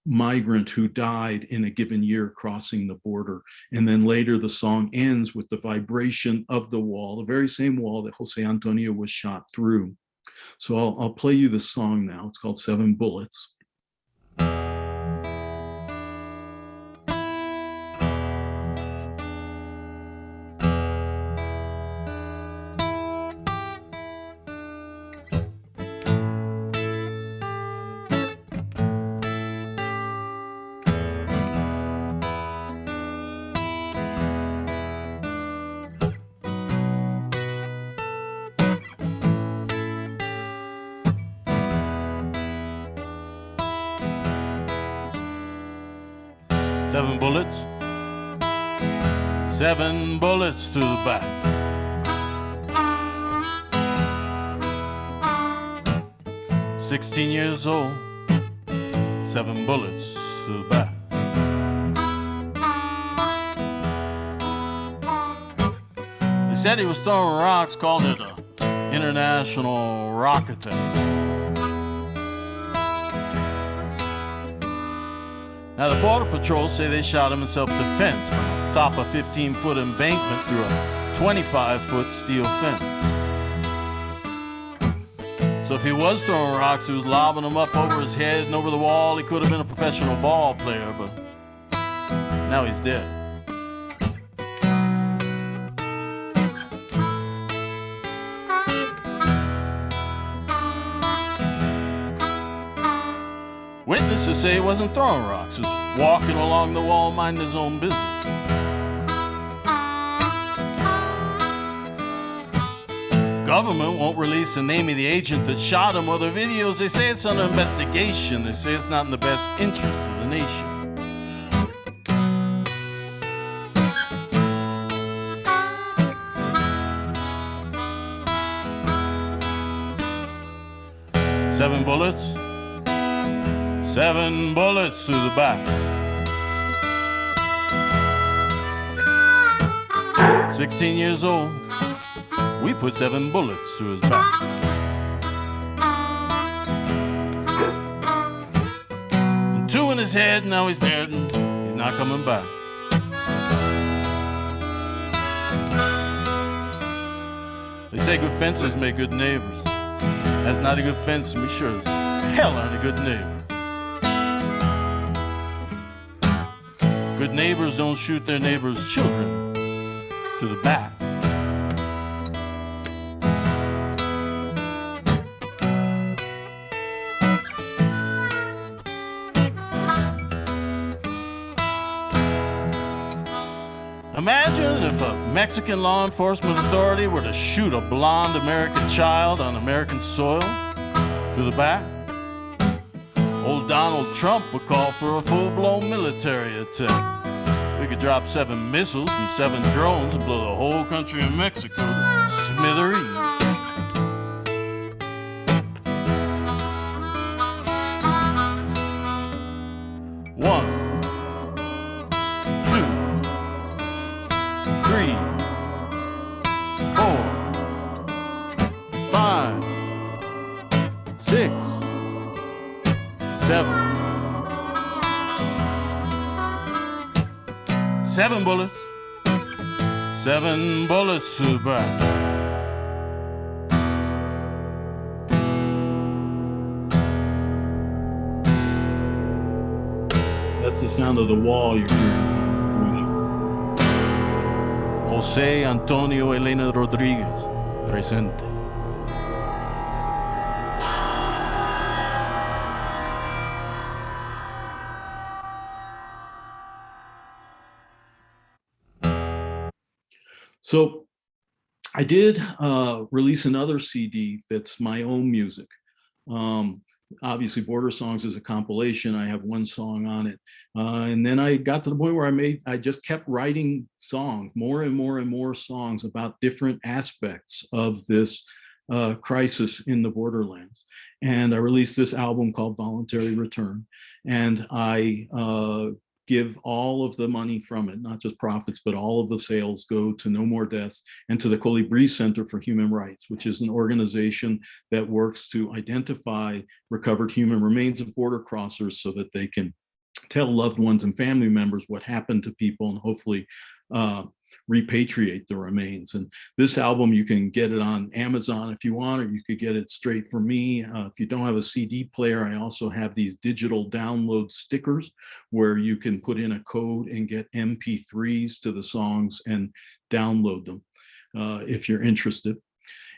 migrant who died in a given year crossing the border. And then later the song ends with the vibration of the wall, the very same wall that Jose Antonio was shot through. So I'll play you the song now. It's called 7 Bullets. 7 bullets, 7 bullets through the back. "16 years old, 7 bullets through the back." They said he was throwing rocks, called it an international rock attack. Now the Border Patrol say they shot him in self-defense from the top of a 15-foot embankment through a 25-foot steel fence. So if he was throwing rocks, he was lobbing them up over his head and over the wall. He could have been a professional ball player, but now he's dead. Witnesses say he wasn't throwing rocks, he was walking along the wall minding his own business. Government won't release the name of the agent that shot him or the videos. They say it's under investigation. They say it's not in the best interest of the nation. "7 bullets, 7 bullets through the back." 16 years old, we put 7 bullets through his back. And 2 in his head, now he's dead and he's not coming back. They say good fences make good neighbors. That's not a good fence, and we sure as hell aren't a good neighbor. Good neighbors don't shoot their neighbors' children to the back. Imagine if a Mexican law enforcement authority were to shoot a blonde American child on American soil through the back. Old Donald Trump would call for a full-blown military attack. We could drop 7 missiles and 7 drones and blow the whole country of Mexico to smithereens. One, 2, 3, 4, 5, 6, 7. 7 bullets, 7 bullets to the back. That's the sound of the wall you're hearing. José Antonio Elena Rodríguez, presente. So I did release another CD that's my own music. Obviously, Border Songs is a compilation. I have one song on it. And then I got to the point where I just kept writing songs, more and more and more songs about different aspects of this crisis in the borderlands. And I released this album called Voluntary Return. And I give all of the money from it, not just profits, but all of the sales go to No More Deaths and to the Colibri Center for Human Rights, which is an organization that works to identify recovered human remains of border crossers so that they can tell loved ones and family members what happened to people and hopefully repatriate the remains. And this album, you can get it on Amazon if you want, or you could get it straight from me. If you don't have a CD player, I also have these digital download stickers where you can put in a code and get MP3s to the songs and download them if you're interested.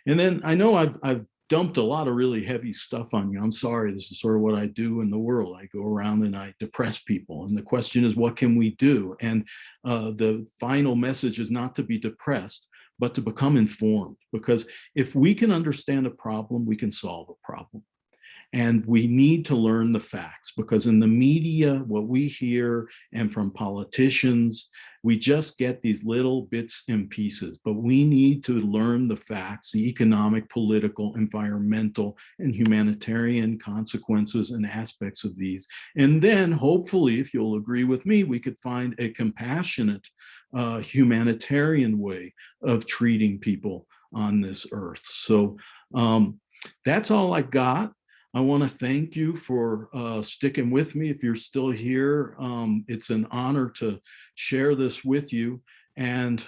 And then I know I've dumped a lot of really heavy stuff on you. I'm sorry, this is sort of what I do in the world. I go around and I depress people. And the question is, what can we do? And the final message is not to be depressed, but to become informed. Because if we can understand a problem, we can solve a problem. And we need to learn the facts, because in the media, what we hear and from politicians, we just get these little bits and pieces, but we need to learn the facts, the economic, political, environmental, and humanitarian consequences and aspects of these. And then hopefully, if you'll agree with me, we could find a compassionate, humanitarian way of treating people on this earth. So that's all I got. I want to thank you for sticking with me. If you're still here, it's an honor to share this with you. And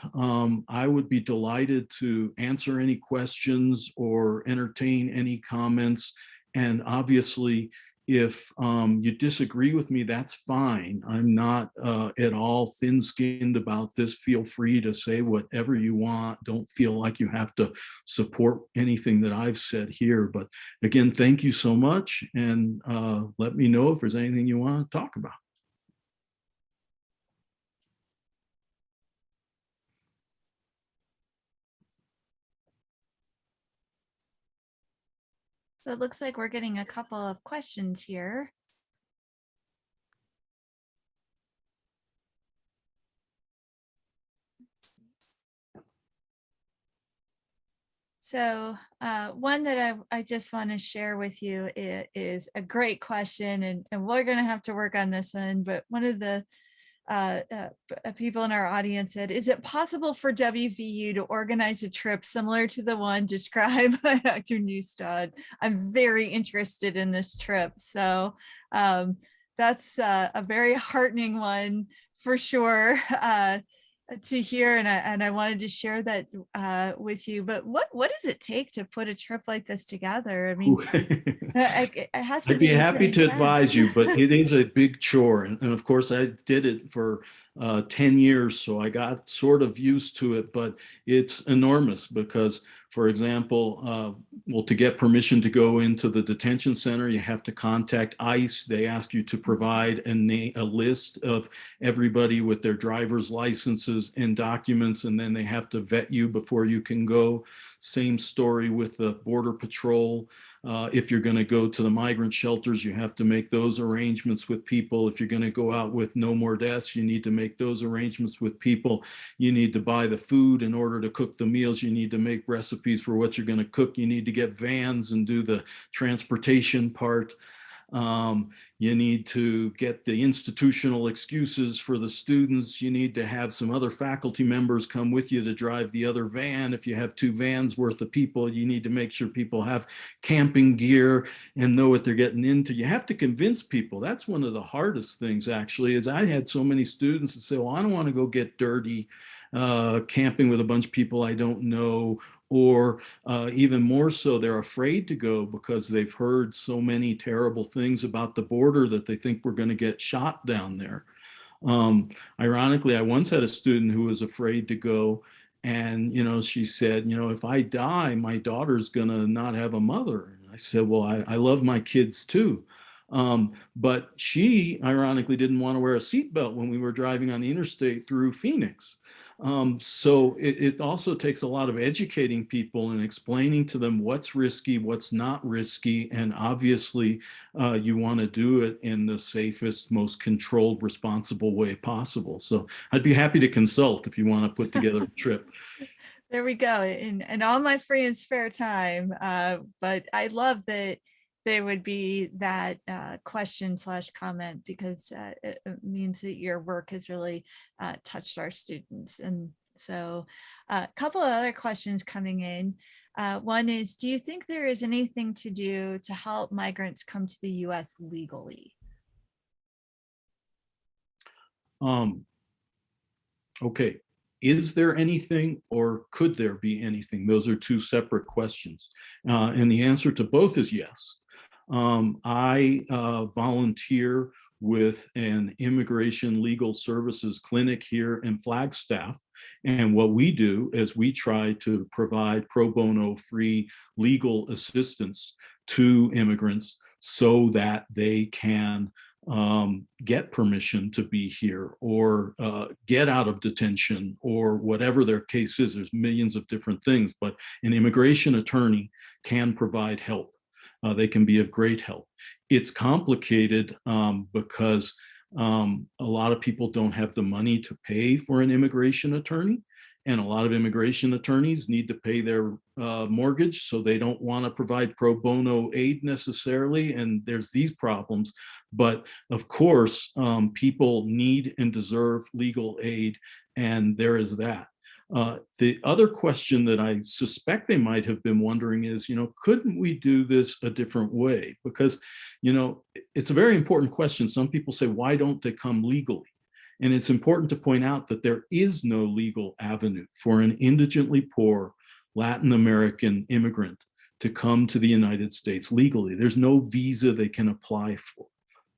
I would be delighted to answer any questions or entertain any comments. And obviously, if you disagree with me, that's fine. I'm not at all thin-skinned about this. Feel free to say whatever you want. Don't feel like you have to support anything that I've said here. But again, thank you so much. And let me know if there's anything you want to talk about. So it looks like we're getting a couple of questions here. So one that I just want to share with you is a great question, and we're going to have to work on this one, but one of the people in our audience said, is it possible for WVU to organize a trip similar to the one described by Dr. Neustadt? I'm very interested in this trip. So that's a very heartening one for sure to hear, and I wanted to share that with you. But what does it take to put a trip like this together? I mean, it has to be. I'd be happy to advise you, but it is a big chore. And of course, I did it for 10 years, so I got sort of used to it, but it's enormous because, for example, well, to get permission to go into the detention center, you have to contact ICE. They ask you to provide a list of everybody with their driver's licenses and documents, and then they have to vet you before you can go. Same story with the Border Patrol. If you're going to go to the migrant shelters, you have to make those arrangements with people. If you're going to go out with No More Deaths, you need to make those arrangements with people. You need to buy the food in order to cook the meals. You need to make recipes for what you're going to cook. You need to get vans and do the transportation part. You need to get the institutional excuses for the students. You need to have some other faculty members come with you to drive the other van. If you have 2 vans worth of people, you need to make sure people have camping gear and know what they're getting into. You have to convince people. That's one of the hardest things, actually, is I had so many students that say, well, I don't want to go get dirty camping with a bunch of people I don't know, or even more so, they're afraid to go because they've heard so many terrible things about the border that they think we're going to get shot down there. Ironically, I once had a student who was afraid to go, and she said, if I die, my daughter's gonna not have a mother. And I said, well, I love my kids too. But she ironically didn't want to wear a seatbelt when we were driving on the interstate through Phoenix. So it also takes a lot of educating people and explaining to them what's risky, what's not risky. And obviously you want to do it in the safest, most controlled, responsible way possible. So I'd be happy to consult if you want to put together a trip. There we go. In all my free and spare time. But I love that there would be that question/comment, because it means that your work has really touched our students. And so a couple of other questions coming in. One is, do you think there is anything to do to help migrants come to the US legally? Okay. Is there anything, or could there be anything? Those are two separate questions. And the answer to both is yes. I volunteer with an immigration legal services clinic here in Flagstaff. And what we do is we try to provide pro bono free legal assistance to immigrants so that they can get permission to be here, or get out of detention, or whatever their case is. There's millions of different things, but an immigration attorney can provide help. They can be of great help. It's complicated because a lot of people don't have the money to pay for an immigration attorney. And a lot of immigration attorneys need to pay their mortgage, so they don't want to provide pro bono aid necessarily. And there's these problems. But of course, people need and deserve legal aid, and there is that. The other question that I suspect they might have been wondering is, couldn't we do this a different way? Because, it's a very important question. Some people say, why don't they come legally? And it's important to point out that there is no legal avenue for an indigently poor Latin American immigrant to come to the United States legally. There's no visa they can apply for.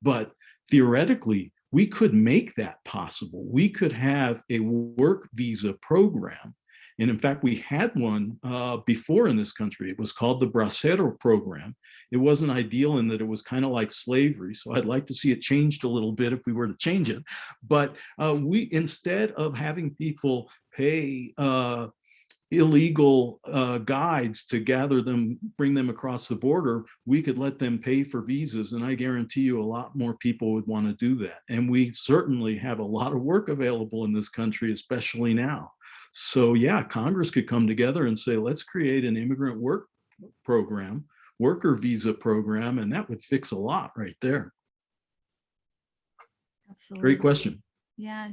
But theoretically, we could make that possible. We could have a work visa program. And in fact, we had one before in this country. It was called the Bracero program. It wasn't ideal in that it was kind of like slavery. So I'd like to see it changed a little bit if we were to change it. But we, instead of having people pay illegal guides to gather them, bring them across the border, we could let them pay for visas. And I guarantee you a lot more people would want to do that. And we certainly have a lot of work available in this country, especially now. So yeah, Congress could come together and say, let's create an immigrant work program, worker visa program, and that would fix a lot right there. Absolutely. Great question. Yeah.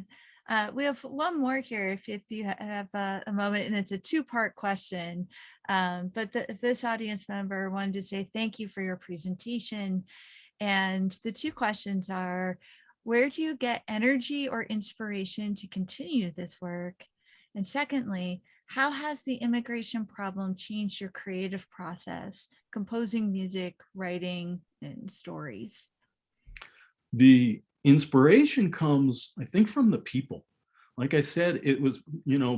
We have one more here if you have a moment, and it's a two-part question. But this audience member wanted to say thank you for your presentation. And the two questions are, where do you get energy or inspiration to continue this work? And secondly, how has the immigration problem changed your creative process, composing music, writing, and stories? The inspiration comes, I think, from the people. Like I said, it was,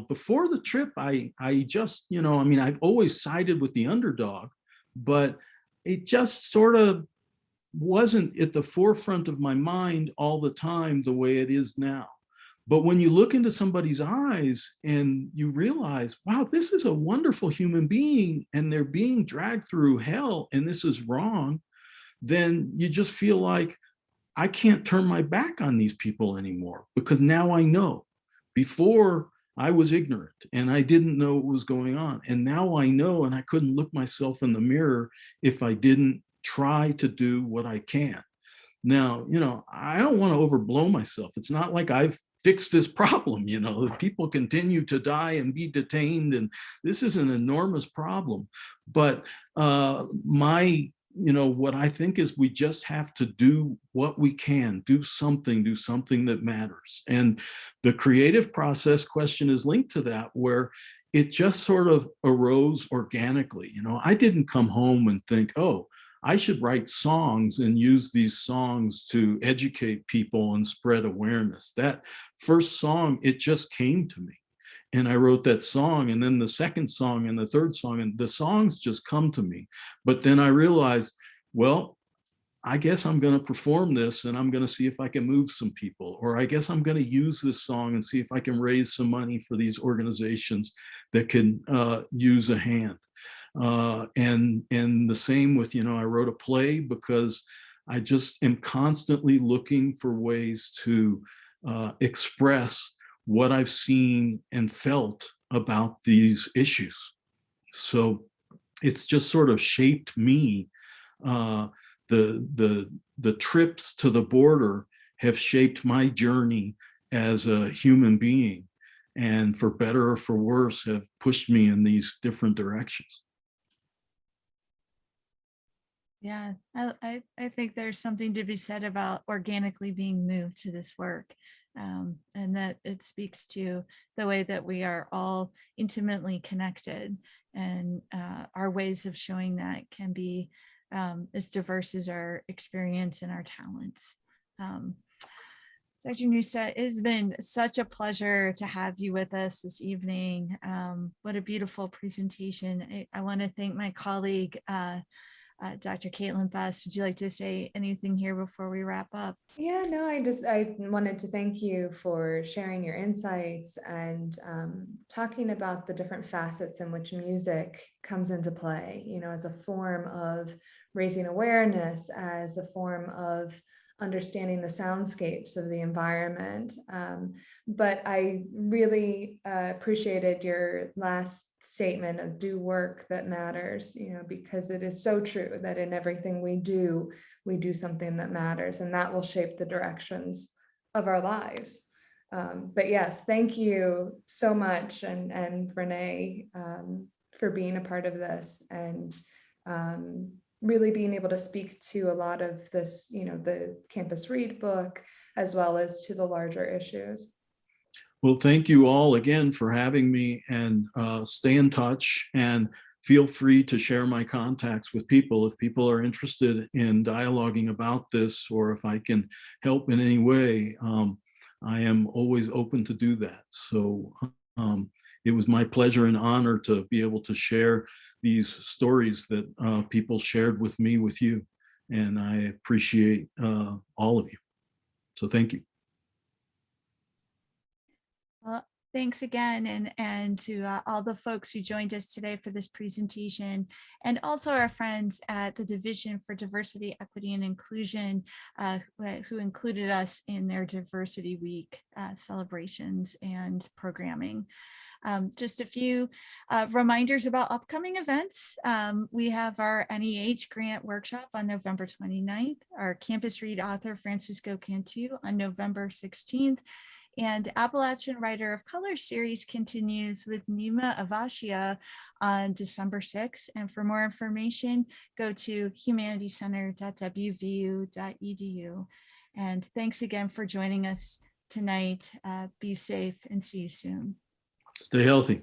before the trip, I just, I've always sided with the underdog, but it just sort of wasn't at the forefront of my mind all the time the way it is now. But when you look into somebody's eyes and you realize, wow, this is a wonderful human being and they're being dragged through hell and this is wrong, then you just feel like, I can't turn my back on these people anymore, because now I know. Before, I was ignorant and I didn't know what was going on. And now I know, and I couldn't look myself in the mirror if I didn't try to do what I can. Now, I don't want to overblow myself. It's not like I've fixed this problem. People continue to die and be detained, and this is an enormous problem. But what I think is we just have to do what we can, do something that matters. And the creative process question is linked to that, where it just sort of arose organically. I didn't come home and think, oh, I should write songs and use these songs to educate people and spread awareness. That first song, it just came to me. And I wrote that song, and then the second song and the third song, and the songs just come to me. But then I realized, well, I guess I'm going to perform this and I'm going to see if I can move some people, or I guess I'm going to use this song and see if I can raise some money for these organizations that can use a hand. And the same with, I wrote a play because I just am constantly looking for ways to express what I've seen and felt about these issues. So it's just sort of shaped me. The trips to the border have shaped my journey as a human being, and for better or for worse have pushed me in these different directions. Yeah, I think there's something to be said about organically being moved to this work. And that it speaks to the way that we are all intimately connected, and our ways of showing that can be as diverse as our experience and our talents. Dr. Neustadt, it has been such a pleasure to have you with us this evening. What a beautiful presentation. I want to thank my colleague, Dr. Caitlin Best. Would you like to say anything here before we wrap up? Yeah, no, I wanted to thank you for sharing your insights and talking about the different facets in which music comes into play, as a form of raising awareness, as a form of understanding the soundscapes of the environment. But I really appreciated your last statement of do work that matters, because it is so true that in everything we do something that matters, and that will shape the directions of our lives. But yes, thank you so much, and Renee, for being a part of this, and really being able to speak to a lot of this, the Campus Read book, as well as to the larger issues. Well, thank you all again for having me, and stay in touch, and feel free to share my contacts with people if people are interested in dialoguing about this, or if I can help in any way. I am always open to do that. So it was my pleasure and honor to be able to share these stories that people shared with me, with you. And I appreciate all of you. So thank you. Well, thanks again, and to all the folks who joined us today for this presentation, and also our friends at the Division for Diversity, Equity, and Inclusion, who included us in their Diversity Week celebrations and programming. Just a few reminders about upcoming events. We have our NEH grant workshop on November 29th, our Campus Read author Francisco Cantu on November 16th, and Appalachian Writer of Color series continues with Nima Avashia on December 6th. And for more information, go to humanityscenter.wvu.edu. And thanks again for joining us tonight. Be safe and see you soon. Stay healthy.